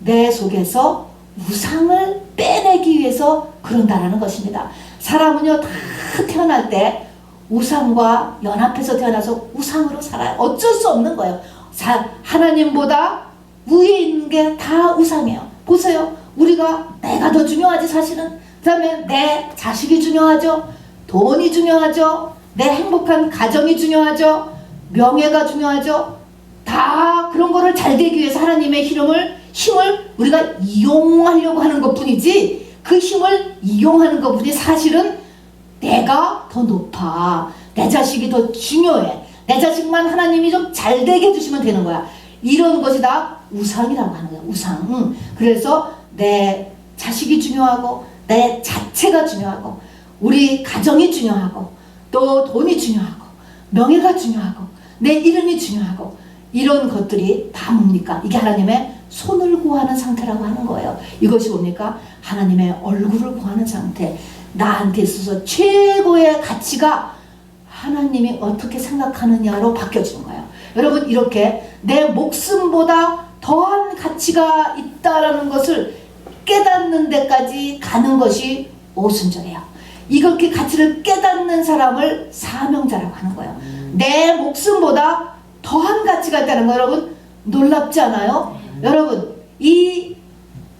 내 속에서 우상을 빼내기 위해서 그런다라는 것입니다. 사람은요 다 태어날 때 우상과 연합해서 태어나서 우상으로 살아요. 어쩔 수 없는 거예요. 하나님보다 위에 있는 게 다 우상이에요. 보세요. 우리가 내가 더 중요하지 사실은. 그 다음에 내 자식이 중요하죠. 돈이 중요하죠. 내 행복한 가정이 중요하죠. 명예가 중요하죠. 다 그런 거를 잘 되기 위해서 하나님의 힘을 우리가 이용하려고 하는 것 뿐이지, 그 힘을 이용하는 것 뿐이 사실은 내가 더 높아. 내 자식이 더 중요해. 내 자식만 하나님이 좀 잘 되게 해주시면 되는 거야. 이런 것이 다 우상이라고 하는 거야. 우상. 그래서 내 자식이 중요하고 내 자체가 중요하고 우리 가정이 중요하고 또 돈이 중요하고 명예가 중요하고 내 이름이 중요하고 이런 것들이 다 뭡니까? 이게 하나님의 손을 구하는 상태라고 하는 거예요. 이것이 뭡니까? 하나님의 얼굴을 구하는 상태. 나한테 있어서 최고의 가치가 하나님이 어떻게 생각하느냐로 바뀌어지는 거예요. 여러분, 이렇게 내 목숨보다 더한 가치가 있다라는 것을 깨닫는 데까지 가는 것이 오순절이에요. 이렇게 가치를 깨닫는 사람을 사명자라고 하는 거예요. 내 목숨보다 더한 가치가 있다는 거 여러분 놀랍지 않아요? 여러분, 이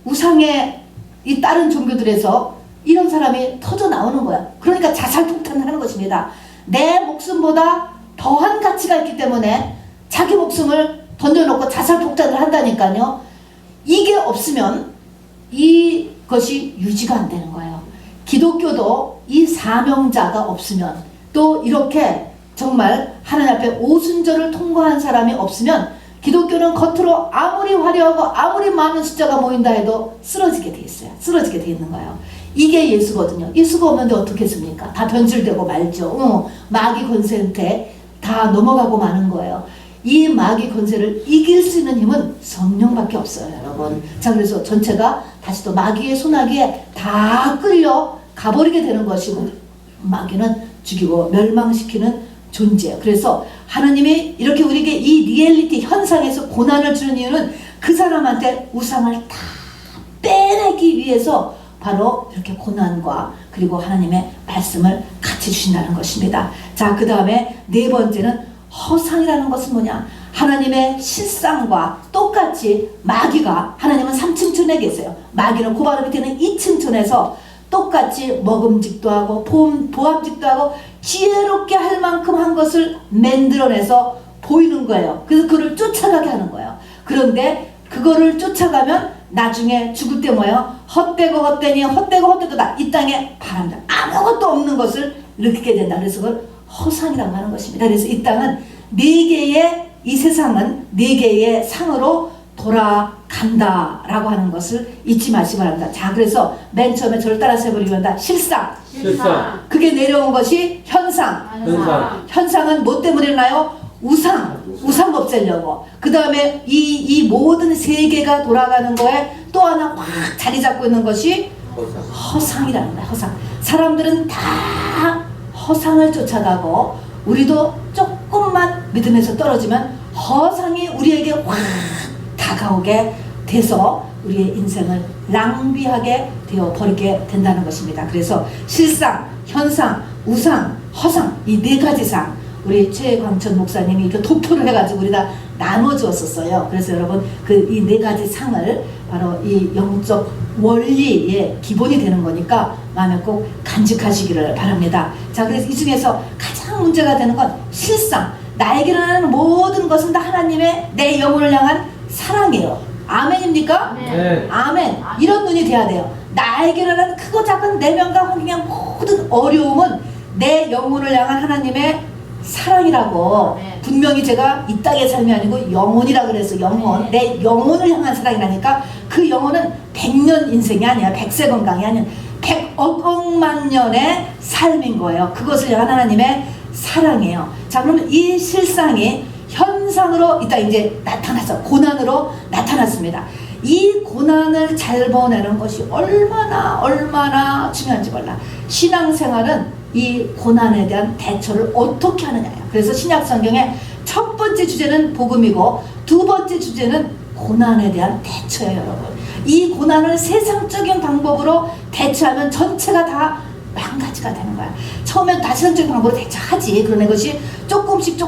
우상의 이 다른 종교들에서 이런 사람이 터져 나오는 거야. 그러니까 자살폭탄을 하는 것입니다. 내 목숨보다 더한 가치가 있기 때문에 자기 목숨을 던져놓고 자살폭탄을 한다니까요. 이게 없으면 이것이 유지가 안 되는 거예요. 기독교도 이 사명자가 없으면, 또 이렇게 정말 하나님 앞에 오순절을 통과한 사람이 없으면 기독교는 겉으로 아무리 화려하고 아무리 많은 숫자가 모인다 해도 쓰러지게 돼 있어요. 쓰러지게 돼 있는 거예요. 이게 예수거든요. 예수가 없는데 어떻게 했습니까? 다 변질되고 말죠. 마귀 권세한테 다 넘어가고 마는 거예요. 이 마귀 권세를 이길 수 있는 힘은 성령밖에 없어요, 여러분. 자, 그래서 전체가 다시 또 마귀의 손아귀에 다 끌려 가버리게 되는 것이고, 마귀는 죽이고 멸망시키는 존재예요. 그래서 하나님이 이렇게 우리에게 이 리얼리티 현상에서 고난을 주는 이유는 그 사람한테 우상을 다 빼내기 위해서 바로 이렇게 고난과 그리고 하나님의 말씀을 같이 주신다는 것입니다. 자, 그 다음에 네 번째는 허상이라는 것은 뭐냐? 하나님의 실상과 똑같이 마귀가, 하나님은 3층천에 계세요. 마귀는 고바로 밑에는 2층천에서 똑같이 먹음직도 하고 보암직도 하고 지혜롭게 할 만큼 한 것을 만들어내서 보이는 거예요. 그래서 그를 쫓아가게 하는 거예요. 그런데 그거를 쫓아가면 나중에 죽을 때 뭐예요? 헛되고 헛되니 헛되고 헛되도다. 이 땅에 바람다. 아무것도 없는 것을 느끼게 된다. 그래서 그걸 허상이라고 하는 것입니다. 그래서 이 땅은 이 세상은 네 개의 상으로 돌아간다라고 하는 것을 잊지 마시기 바랍니다. 자, 그래서 맨 처음에 저를 따라서 해버리면 다 실상. 그게 내려온 것이 현상. 현상은 뭐 때문에 일어나요? 우상 없애려고. 그 다음에 이 모든 세계가 돌아가는 거에 또 하나 확 자리 잡고 있는 것이 허상이라는 거야. 허상. 사람들은 다 허상을 쫓아가고, 우리도 조금만 믿음에서 떨어지면 허상이 우리에게 확 다가오게 돼서 우리의 인생을 낭비하게 되어 버리게 된다는 것입니다. 그래서 실상, 현상, 우상, 허상, 이 네 가지 상, 우리 최광천 목사님이 이렇게 도표를 해가지고 우리가 나눠주었었어요. 그래서 여러분, 이 네 가지 상을 바로 이 영적 원리의 기본이 되는 거니까 마음에 꼭 간직하시기를 바랍니다. 자, 그래서 이 중에서 가장 문제가 되는 건 실상. 나에게 일어나는 모든 것은 다 하나님의 내 영혼을 향한 사랑이에요. 아멘입니까? 네. 아멘. 이런 눈이 돼야 돼요. 나에게 일어나는 크고 작은 내면과 환경의 모든 어려움은 내 영혼을 향한 하나님의 사랑이라고. 네. 분명히 제가 이 땅의 삶이 아니고 영혼이라 그래서 영혼, 내 영혼을 향한 사랑이라니까. 그 영혼은 100년 인생이 아니야. 100세 건강이 아니야. 100억만 년의 삶인 거예요. 그것을 향한 하나님의 사랑이에요. 자, 그러면 이 실상이 현상으로 이따 이제 나타났어. 고난으로 나타났습니다. 이 고난을 잘 보내는 것이 얼마나 중요한지 몰라. 신앙생활은 이 고난에 대한 대처를 어떻게 하느냐예요. 그래서 신약 성경의 첫 번째 주제는 복음이고 두 번째 주제는 고난에 대한 대처예요, 여러분. 이 고난을 세상적인 방법으로 대처하면 전체가 다 망가지가 되는 거야. 처음에 다시상적인 방법으로 대처하지. 그러는 것이 조금씩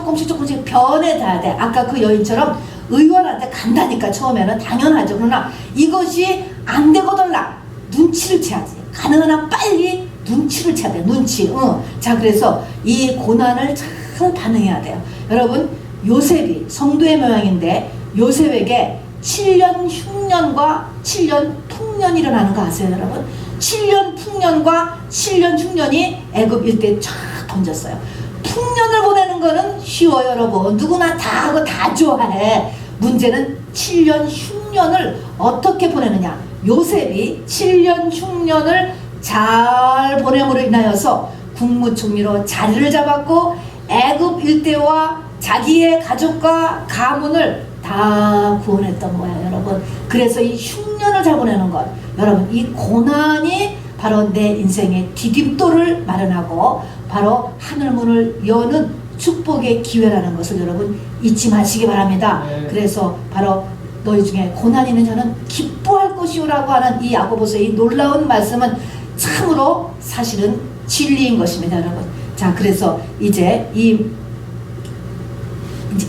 변해야 돼. 아까 그 여인처럼 의원한테 간다니까 처음에는 당연하죠. 그러나 이것이 안 되거들라 눈치를 채야지. 가능한 한 빨리 눈치를 채야 돼. 눈치. 자, 그래서 이 고난을 잘 반응해야 돼요. 여러분, 요셉이 성도의 모양인데 요셉에게 7년 흉년과 7년 풍년이 일어나는 거 아세요, 여러분? 7년 풍년과 7년 흉년이 애굽 일대에 쫙 던졌어요. 풍년을 보내는 거는 쉬워요, 여러분. 누구나 다 하고 다 좋아해. 문제는 7년 흉년을 어떻게 보내느냐. 요셉이 7년 흉년을 잘 보냄으로 인하여서 국무총리로 자리를 잡았고 애굽 일대와 자기의 가족과 가문을 다 구원했던 거예요, 여러분. 그래서 이 흉년을 잘 보내는 것, 여러분, 이 고난이 바로 내 인생의 디딤돌을 마련하고 바로 하늘문을 여는 축복의 기회라는 것을 여러분 잊지 마시기 바랍니다. 그래서 바로 너희 중에 고난이 있는 자는 기뻐할 것이오라고 하는 이 야고보서의 이 놀라운 말씀은 참으로 사실은 진리인 것입니다, 여러분. 자, 그래서 이제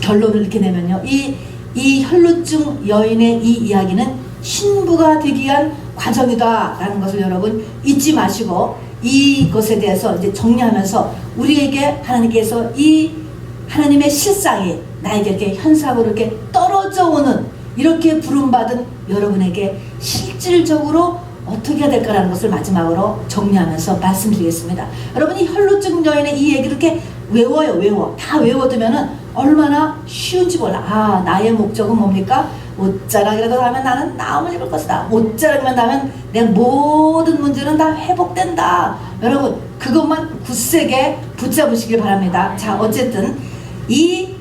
결론을 이렇게 내면요, 이 혈루증 여인의 이 이야기는 신부가 되기 위한 과정이다라는 것을 여러분 잊지 마시고 이것에 대해서 이제 정리하면서 우리에게 하나님께서 이 하나님의 실상이 나에게 이렇게 현상으로 이렇게 떨어져 오는 이렇게 부름받은 여러분에게 실질적으로 어떻게 해야 될까라는 것을 마지막으로 정리하면서 말씀드리겠습니다. 여러분이 혈루증 여인의 이 얘기를 이렇게 외워요. 다 외워두면은 얼마나 쉬운지 몰라. 아, 나의 목적은 뭡니까? 옷자락이라도 하면 나는 나음을 입을 것이다. 옷자락만 하면 내 모든 문제는 다 회복된다. 여러분, 그것만 굳세게 붙잡으시길 바랍니다. 자, 어쨌든 이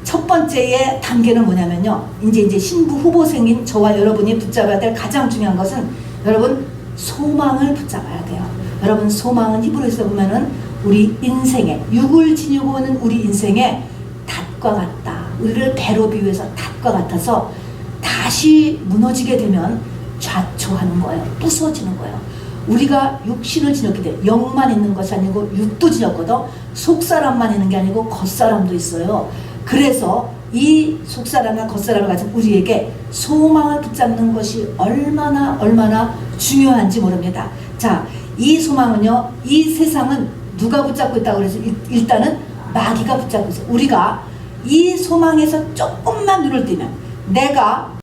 첫 번째의 단계는 뭐냐면요, 이제 신부 후보생인 저와 여러분이 붙잡아야 될 가장 중요한 것은 여러분 소망을 붙잡아야 돼요. 여러분, 소망은 히브리서에 보면은 우리 인생에, 육을 지니고 있는 우리 인생에 닷과 같다. 우리를 배로 비유해서 닷과 같아서 다시 무너지게 되면 좌초하는 거예요. 부서지는 거예요. 우리가 육신을 지녔기 때문에 영만 있는 것이 아니고 육도 지녔거든. 속사람만 있는 게 아니고 겉사람도 있어요. 그래서 이 속사람과 겉사람을 가진 우리에게 소망을 붙잡는 것이 얼마나 중요한지 모릅니다. 자, 이 소망은요, 이 세상은 누가 붙잡고 있다고 그래서 일단은 마귀가 붙잡고 있어요. 우리가 이 소망에서 조금만 눈을 뜨면, 내가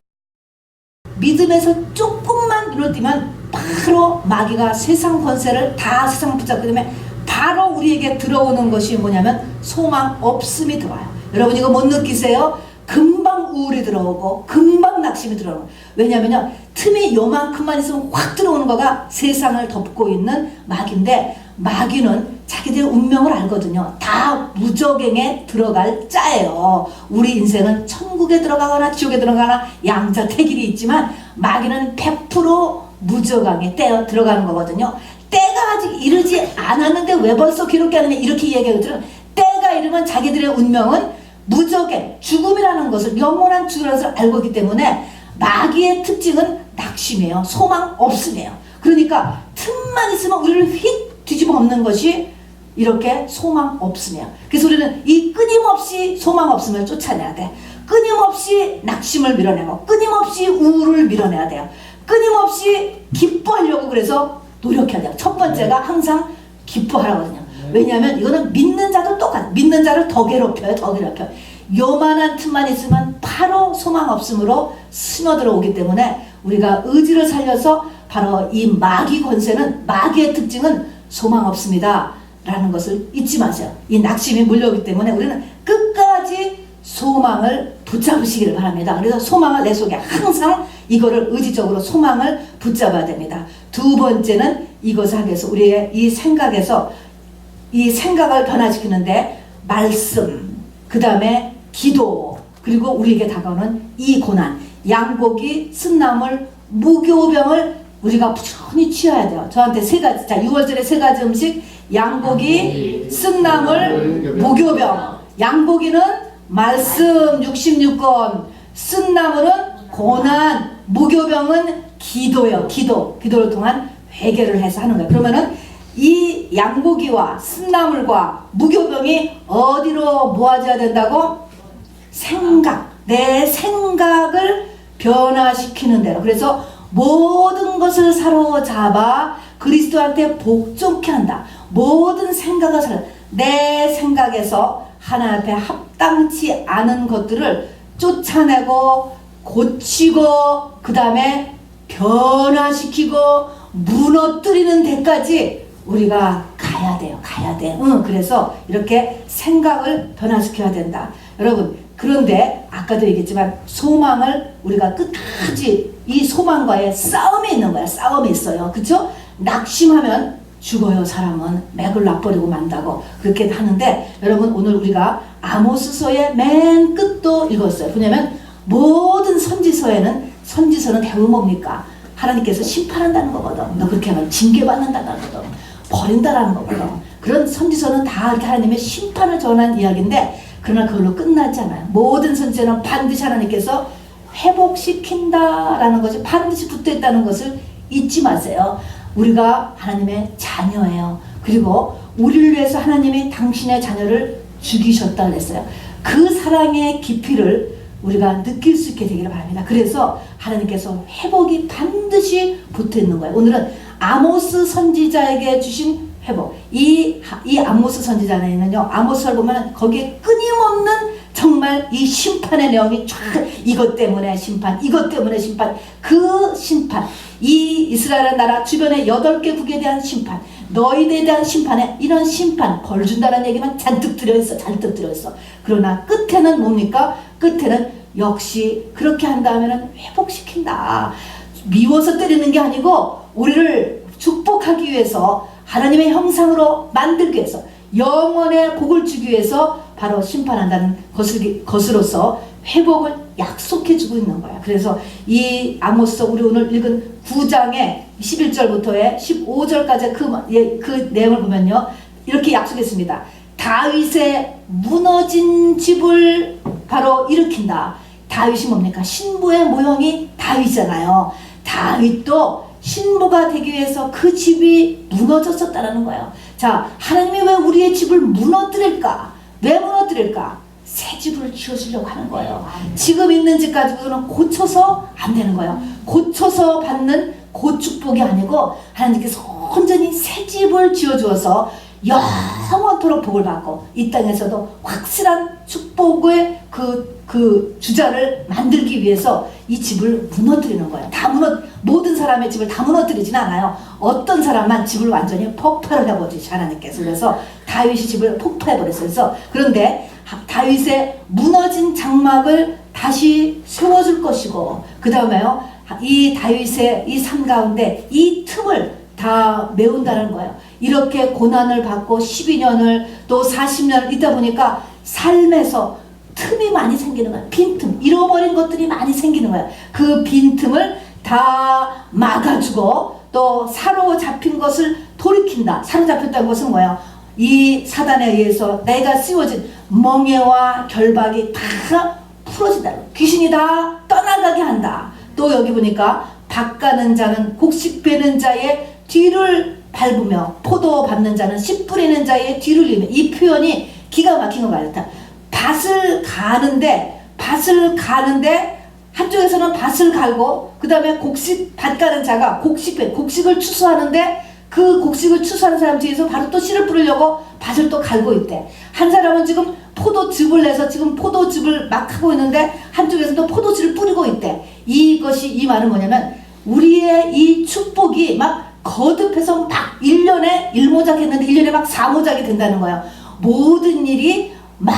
믿음에서 조금만 눈을 뜨면 바로 마귀가 세상 권세를 다 세상 붙잡기 때문에 바로 우리에게 들어오는 것이 뭐냐면 소망 없음이 들어와요. 여러분, 이거 못 느끼세요? 금방 우울이 들어오고 금방 낙심이 들어오고. 왜냐면요, 틈이 요만큼만 있으면 확 들어오는 거가 세상을 덮고 있는 마귀인데, 마귀는 자기들의 운명을 알거든요. 다 무적행에 들어갈 자예요. 우리 인생은 천국에 들어가거나 지옥에 들어가거나 양자택일이 있지만 마귀는 100% 무적행에 들어가는 거거든요. 때가 아직 이르지 않았는데 왜 벌써 괴롭게 하느냐, 이렇게 이야기하거든요. 때가 이르면 자기들의 운명은 무적행, 죽음이라는 것을, 영원한 죽음이라는 것을 알고 있기 때문에 마귀의 특징은 낙심이에요. 소망 없음이에요. 그러니까 틈만 있으면 우리를 휙 뒤집어 엎는 것이 이렇게 소망 없음이에요. 그래서 우리는 이 끊임없이 소망 없음을 쫓아내야 돼. 끊임없이 낙심을 밀어내고 끊임없이 우울을 밀어내야 돼요. 끊임없이 기뻐하려고 그래서 노력해야 돼요. 첫 번째가 항상 기뻐하라거든요. 왜냐하면 이거는 믿는 자도 똑같아. 믿는 자를 더 괴롭혀요. 요만한 틈만 있으면 바로 소망 없음으로 스며들어 오기 때문에 우리가 의지를 살려서 바로 이 마귀 권세는, 마귀의 특징은 소망 없습니다 라는 것을 잊지 마세요. 이 낙심이 몰려오기 때문에 우리는 끝까지 소망을 붙잡으시기를 바랍니다. 그래서 소망을 내 속에 항상 이거를 의지적으로 소망을 붙잡아야 됩니다. 두 번째는 이것을 하기 위해서 우리의 이 생각에서 이 생각을 변화시키는데 말씀, 그 다음에 기도, 그리고 우리에게 다가오는 이 고난, 양고기, 쓴나물, 무교병을 우리가 부지런히 취해야 돼요. 저한테 세 가지, 자, 6월절에 세 가지 음식, 양고기, 쓴나물, 무교병. 양고기는 말씀 66권, 쓴나물은 고난, 무교병은 기도예요. 기도를 통한 회개를 해서 하는 거예요. 그러면은 이 양고기와 쓴나물과 무교병이 어디로 모아져야 된다고? 생각, 내 생각을 변화시키는 대로. 그래서 모든 것을 사로잡아 그리스도한테 복종케 한다. 모든 생각을 내 생각에서 하나님 앞에 합당치 않은 것들을 쫓아내고 고치고 그 다음에 변화시키고 무너뜨리는 데까지 우리가 가야 돼요. 가야 돼. 그래서 이렇게 생각을 변화시켜야 된다. 여러분, 그런데 아까도 얘기했지만 소망을 우리가 끝까지 이 소망과의 싸움이 있는 거야. 싸움이 있어요. 그쵸? 낙심하면 죽어요. 사람은 맥을 놔버리고 만다고 그렇게 하는데, 여러분 오늘 우리가 아모스서의 맨 끝도 읽었어요. 왜냐면 모든 선지서는 대부분 뭡니까? 하나님께서 심판한다는 거거든. 너 그렇게 하면 징계받는다는 거거든. 버린다라는 거거든. 그런 선지서는 다 이렇게 하나님의 심판을 전한 이야기인데, 그러나 그걸로 끝나지 않아요. 모든 선지서는 반드시 하나님께서 회복시킨다라는 것이 반드시 붙어있다는 것을 잊지 마세요. 우리가 하나님의 자녀예요. 그리고 우리를 위해서 하나님이 당신의 자녀를 죽이셨다 그랬어요. 그 사랑의 깊이를 우리가 느낄 수 있게 되기를 바랍니다. 그래서 하나님께서 회복이 반드시 붙어있는 거예요. 오늘은 아모스 선지자에게 주신 회복. 이 아모스 선지자에는요, 아모스를 보면 거기에 끊임없는 정말 이 심판의 내용이 쫙, 이것 때문에 심판, 이것 때문에 심판, 그 심판, 이 이스라엘 나라 주변의 8개 국에 대한 심판, 너희들에 대한 심판에 이런 심판, 벌 준다는 얘기만 잔뜩 들어있어. 그러나 끝에는 뭡니까? 끝에는 역시 그렇게 한다면 회복시킨다. 미워서 때리는 게 아니고 우리를 축복하기 위해서, 하나님의 형상으로 만들기 위해서, 영원의 복을 주기 위해서 바로 심판한다는 것으로서 회복을 약속해 주고 있는 거야. 그래서 이 아모스서 우리 오늘 읽은 9장의 11절부터의 15절까지 그 내용을 보면요, 이렇게 약속했습니다. 다윗의 무너진 집을 바로 일으킨다. 다윗이 뭡니까? 신부의 모형이 다윗이잖아요. 다윗도 신부가 되기 위해서 그 집이 무너졌었다는 거예요. 자, 하나님이 왜 우리의 집을 무너뜨릴까? 왜 무너뜨릴까? 새 집을 지어주려고 하는 거예요. 지금 있는 집 가지고는 고쳐서 안 되는 거예요. 고쳐서 받는 그 축복이 아니고 하나님께서 온전히 새 집을 지어주어서 영원토록 복을 받고 이 땅에서도 확실한 축복의 그 주자를 만들기 위해서 이 집을 무너뜨리는 거예요. 모든 사람의 집을 다 무너뜨리진 않아요. 어떤 사람만 집을 완전히 폭발을 해버리지, 하나님께서. 그래서 다윗이 집을 폭파해버렸어요. 그런데 다윗의 무너진 장막을 다시 세워줄 것이고, 그 다음에요, 이 다윗의 이 삶 가운데 이 틈을 다 메운다는 거예요. 이렇게 고난을 받고 12년을 또 40년을 있다 보니까 삶에서 틈이 많이 생기는 거예요. 빈틈, 잃어버린 것들이 많이 생기는 거예요. 그 빈틈을 다 막아주고 또 사로잡힌 것을 돌이킨다. 사로잡혔다는 것은 뭐예요? 이 사단에 의해서 내가 씌워진 멍에와 결박이 다 풀어진다. 귀신이 다 떠나가게 한다. 또 여기 보니까 밭 가는 자는 곡식 베는 자의 뒤를 밟으며 포도 밟는 자는 씨 뿌리는 자의 뒤를 이으며, 이 표현이 기가 막힌 것 같아. 밭을 가는데 한쪽에서는 밭을 갈고 그 다음에 밭 가는 자가 곡식을 추수하는데 그 곡식을 추수하는 사람 뒤에서 바로 또 씨를 뿌리려고 밭을 또 갈고 있대. 한 사람은 지금 포도즙을 내서 지금 포도즙을 막 하고 있는데 한쪽에서 또 포도즙을 뿌리고 있대. 이 말은 뭐냐면 우리의 이 축복이 막 거듭해서 막 1년에 1모작 했는데 1년에 막 4모작이 된다는 거예요. 모든 일이 막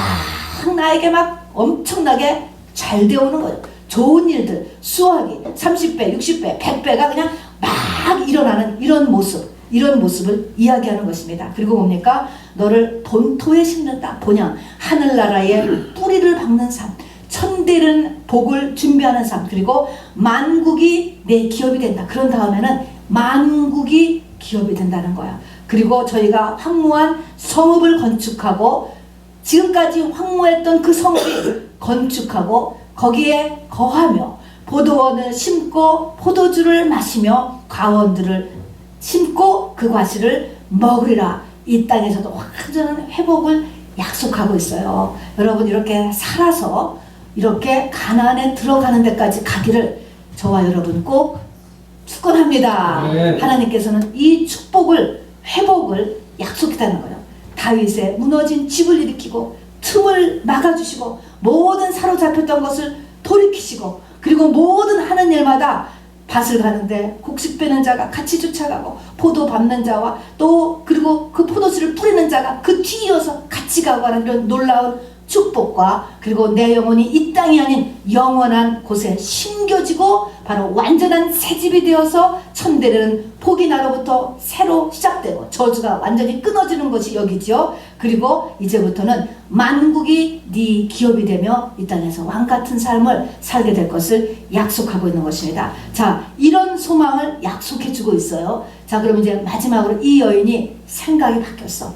나에게 막 엄청나게 잘 되어오는 거예요. 좋은 일들, 수확이 30배, 60배, 100배가 그냥 막 일어나는 이런 모습을 이야기하는 것입니다. 그리고 뭡니까? 너를 본토에 심는다. 본향, 하늘나라의 뿌리를 박는 삶, 천대는 복을 준비하는 삶, 그리고 만국이 내 기업이 된다. 그런 다음에는 만국이 기업이 된다는 거야. 그리고 저희가 황무한 성읍을 건축하고, 지금까지 황무했던 그 성읍이 건축하고 거기에 거하며 포도원을 심고 포도주를 마시며 과원들을 심고 그 과실을 먹으리라. 이 땅에서도 완전한 회복을 약속하고 있어요. 여러분 이렇게 살아서 이렇게 가나안에 들어가는 데까지 가기를 저와 여러분 꼭 축원합니다. 네. 하나님께서는 이 축복을 회복을 약속했다는 거예요. 다윗의 무너진 집을 일으키고 틈을 막아주시고 모든 사로잡혔던 것을 돌이키시고 그리고 모든 하는 일마다 밭을 가는데 곡식 빼는 자가 같이 쫓아가고 포도 밟는 자와 또 그리고 그 포도씨를 뿌리는 자가 그 뒤이어서 같이 가고 하는 이런 놀라운 축복과 그리고 내 영혼이 이 땅이 아닌 영원한 곳에 심겨지고 바로 완전한 새집이 되어서 천대는 복이 나로부터 새로 시작되고 저주가 완전히 끊어지는 것이 여기죠. 그리고 이제부터는 만국이 네 기업이 되며 이 땅에서 왕같은 삶을 살게 될 것을 약속하고 있는 것입니다. 자, 이런 소망을 약속해 주고 있어요. 자, 그럼 이제 마지막으로 이 여인이 생각이 바뀌었어.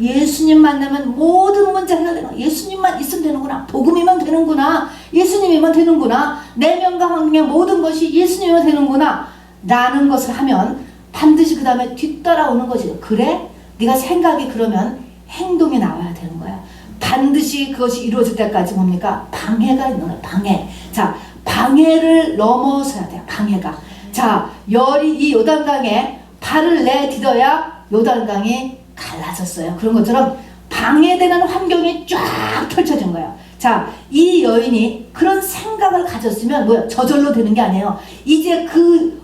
예수님 만나면 모든 문제 해결되는, 예수님만 있으면 되는구나, 복음이면 되는구나, 예수님이면 되는구나, 내면과 환경의 모든 것이 예수님이면 되는구나 라는 것을 하면 반드시 그 다음에 뒤따라오는 거지. 그래? 네가 생각이 그러면 행동이 나와야 되는 거야. 반드시 그것이 이루어질 때까지 뭡니까? 방해가 있는 거야. 방해. 자, 방해를 넘어서야 돼요. 방해가. 자, 열이 이 요단강에 발을 내딛어야 요단강이 갈라졌어요. 그런 것처럼 방해되는 환경이 쫙 펼쳐진 거예요. 자, 이 여인이 그런 생각을 가졌으면 뭐야? 저절로 되는 게 아니에요. 이제 그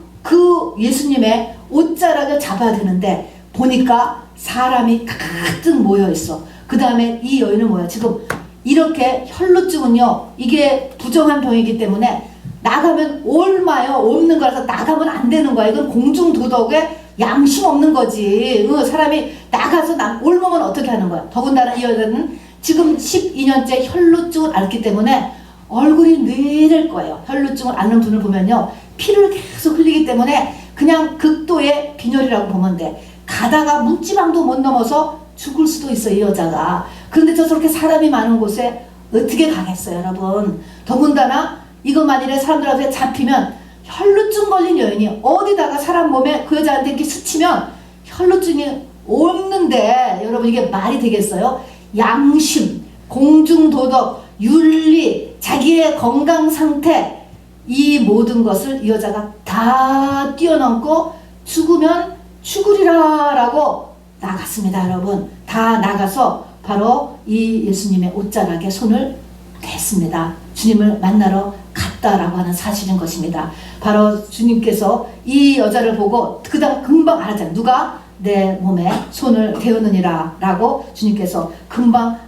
예수님의 옷자락을 잡아야 되는데 보니까 사람이 가득 모여 있어. 그 다음에 이 여인은 뭐야? 지금 이렇게 혈루증은요, 이게 부정한 병이기 때문에 나가면 옮아요. 옮는 거라서 나가면 안 되는 거야. 이건 공중도덕에 양심 없는 거지. 사람이 나가서 옮으면 어떻게 하는 거야. 더군다나 이 여자는 지금 12년째 혈루증을 앓기 때문에 얼굴이 뇌될 거예요. 혈루증을 앓는 분을 보면요, 피를 계속 흘리기 때문에 그냥 극도의 빈혈이라고 보면 돼. 가다가 문지방도 못 넘어서 죽을 수도 있어, 이 여자가. 그런데 저렇게 사람이 많은 곳에 어떻게 가겠어요, 여러분. 더군다나 이거 만일에 사람들 앞에 잡히면 혈루증 걸린 여인이 어디다가 사람 몸에 그 여자한테 이렇게 스치면 혈루증이 없는데 여러분 이게 말이 되겠어요? 양심, 공중도덕, 윤리, 자기의 건강상태, 이 모든 것을 이 여자가 다 뛰어넘고 죽으면 죽으리라 라고 나갔습니다. 여러분 다 나가서 바로 이 예수님의 옷자락에 손을 댔습니다. 주님을 만나러 갔다라고 하는 사실인 것입니다. 바로 주님께서 이 여자를 보고 그다음 금방 알았잖아요. 누가 내 몸에 손을 대었느니라 라고 주님께서 금방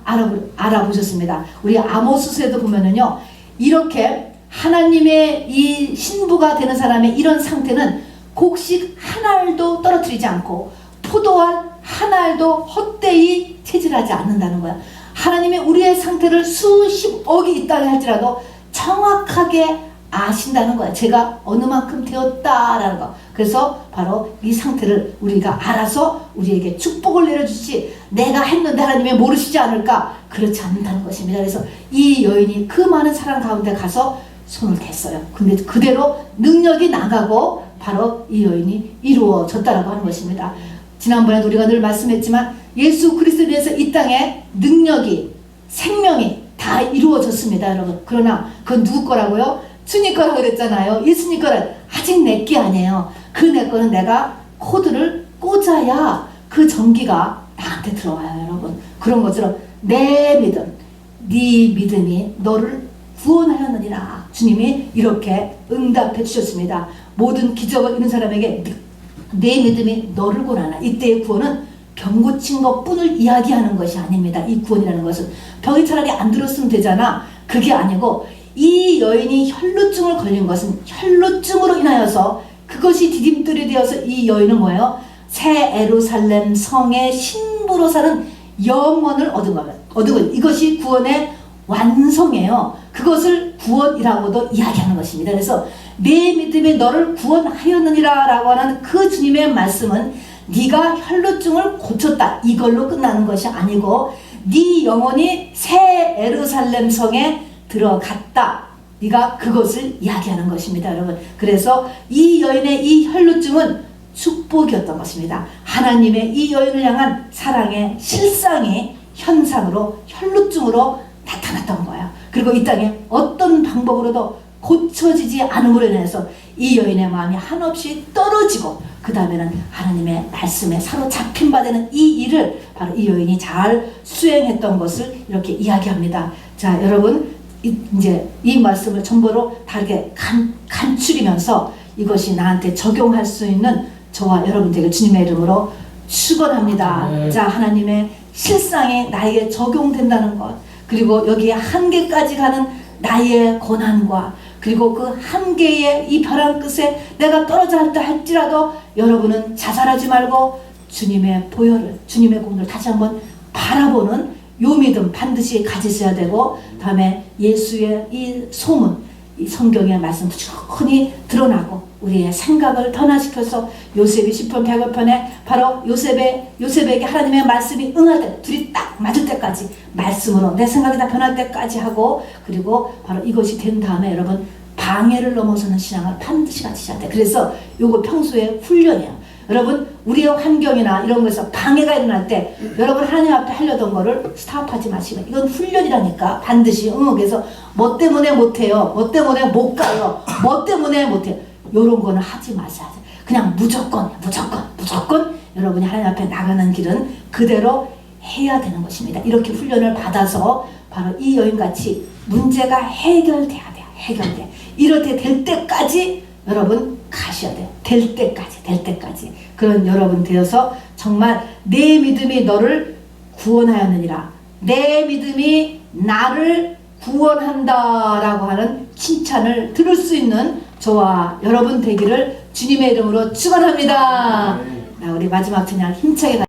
알아보셨습니다. 우리 아모스서에도 보면은요, 이렇게 하나님의 이 신부가 되는 사람의 이런 상태는 곡식 한 알도 떨어뜨리지 않고 포도알 한 알도 헛되이 체질하지 않는다는 거야. 하나님이 우리의 상태를 수십억이 있다 할지라도 정확하게 아신다는 거야. 제가 어느 만큼 되었다라는 거. 그래서 바로 이 상태를 우리가 알아서 우리에게 축복을 내려주시, 내가 했는데 하나님이 모르시지 않을까? 그렇지 않는다는 것입니다. 그래서 이 여인이 그 많은 사람 가운데 가서 손을 댔어요. 근데 그대로 능력이 나가고 바로 이 여인이 이루어졌다라고 하는 것입니다. 지난번에 우리가 늘 말씀했지만 예수 그리스도에 대해서 이 땅에 능력이, 생명이 다 이루어졌습니다, 여러분. 그러나 그건 누구 거라고요? 주님 거라고 그랬잖아요. 예수님 거는 아직 내 게 아니에요. 그 내 거는 내가 코드를 꽂아야 그 전기가 나한테 들어와요, 여러분. 그런 것처럼 내 믿음, 네 믿음이 너를 구원하였느니라. 주님이 이렇게 응답해 주셨습니다. 모든 기적을 이룬 사람에게 내 믿음이 너를 구원하나. 이때의 구원은 병 고친 것뿐을 이야기하는 것이 아닙니다. 이 구원이라는 것은 병이 차라리 안 들었으면 되잖아. 그게 아니고 이 여인이 혈루증을 걸린 것은 혈루증으로 인하여서 그것이 디딤돌이 되어서 이 여인은 뭐예요? 새 예루살렘 성의 신부로 사는 영원을 얻은 거예요. 이것이 구원의 완성이에요. 그것을 구원이라고도 이야기하는 것입니다. 그래서 내 믿음이 너를 구원하였느니라 라고 하는 그 주님의 말씀은 네가 혈루증을 고쳤다 이걸로 끝나는 것이 아니고 네 영혼이 새 예루살렘 성에 들어갔다. 네가 그것을 이야기하는 것입니다, 여러분. 그래서 이 여인의 이 혈루증은 축복이었던 것입니다. 하나님의 이 여인을 향한 사랑의 실상이 현상으로 혈루증으로 나타났던 거예요. 그리고 이 땅에 어떤 방법으로도 고쳐지지 않음으로 인해서 이 여인의 마음이 한없이 떨어지고 그 다음에는 하나님의 말씀에 사로잡힌 바 되는 이 일을 바로 이 여인이 잘 수행했던 것을 이렇게 이야기합니다. 자, 여러분, 이제 이 말씀을 전부로 다르게 간추리면서 이것이 나한테 적용할 수 있는 저와 여러분 되게 주님의 이름으로 축원합니다. 네. 자, 하나님의 실상에 나에게 적용된다는 것, 그리고 여기에 한계까지 가는 나의 고난과 그리고 그 한계의 이 벼랑 끝에 내가 떨어져 한다 할지라도 여러분은 자살하지 말고 주님의 보혈을, 주님의 공로를 다시 한번 바라보는 요 믿음 반드시 가지셔야 되고, 다음에 예수의 이 소문, 이 성경의 말씀 부지런히 드러나고 우리의 생각을 변화시켜서 요셉이 시편 100편에 바로 요셉에게 하나님의 말씀이 응할 때, 둘이 딱 맞을 때까지 말씀으로 내 생각이 다 변할 때까지 하고, 그리고 바로 이것이 된 다음에 여러분 방해를 넘어서는 신앙을 반드시 가지셔야 돼. 그래서 요거 평소에 훈련이에요. 여러분, 우리의 환경이나 이런 거에서 방해가 일어날 때 여러분 하나님 앞에 하려던 거를 스탑하지 마시고, 이건 훈련이라니까. 반드시 그래서 뭐 때문에 못해요, 뭐 때문에 못 가요, 뭐 때문에 못해요, 요런 거는 하지 마세요. 그냥 무조건 여러분이 하나님 앞에 나가는 길은 그대로 해야 되는 것입니다. 이렇게 훈련을 받아서 바로 이 여인같이 문제가 해결돼야 돼요. 해결돼. 이렇게 될 때까지 여러분 가셔야 돼요. 될 때까지. 그런 여러분 되어서 정말 내 믿음이 너를 구원하였느니라, 내 믿음이 나를 구원한다라고 하는 칭찬을 들을 수 있는 저와 여러분 되기를 주님의 이름으로 축원합니다. 우리 마지막 찬양 힘차게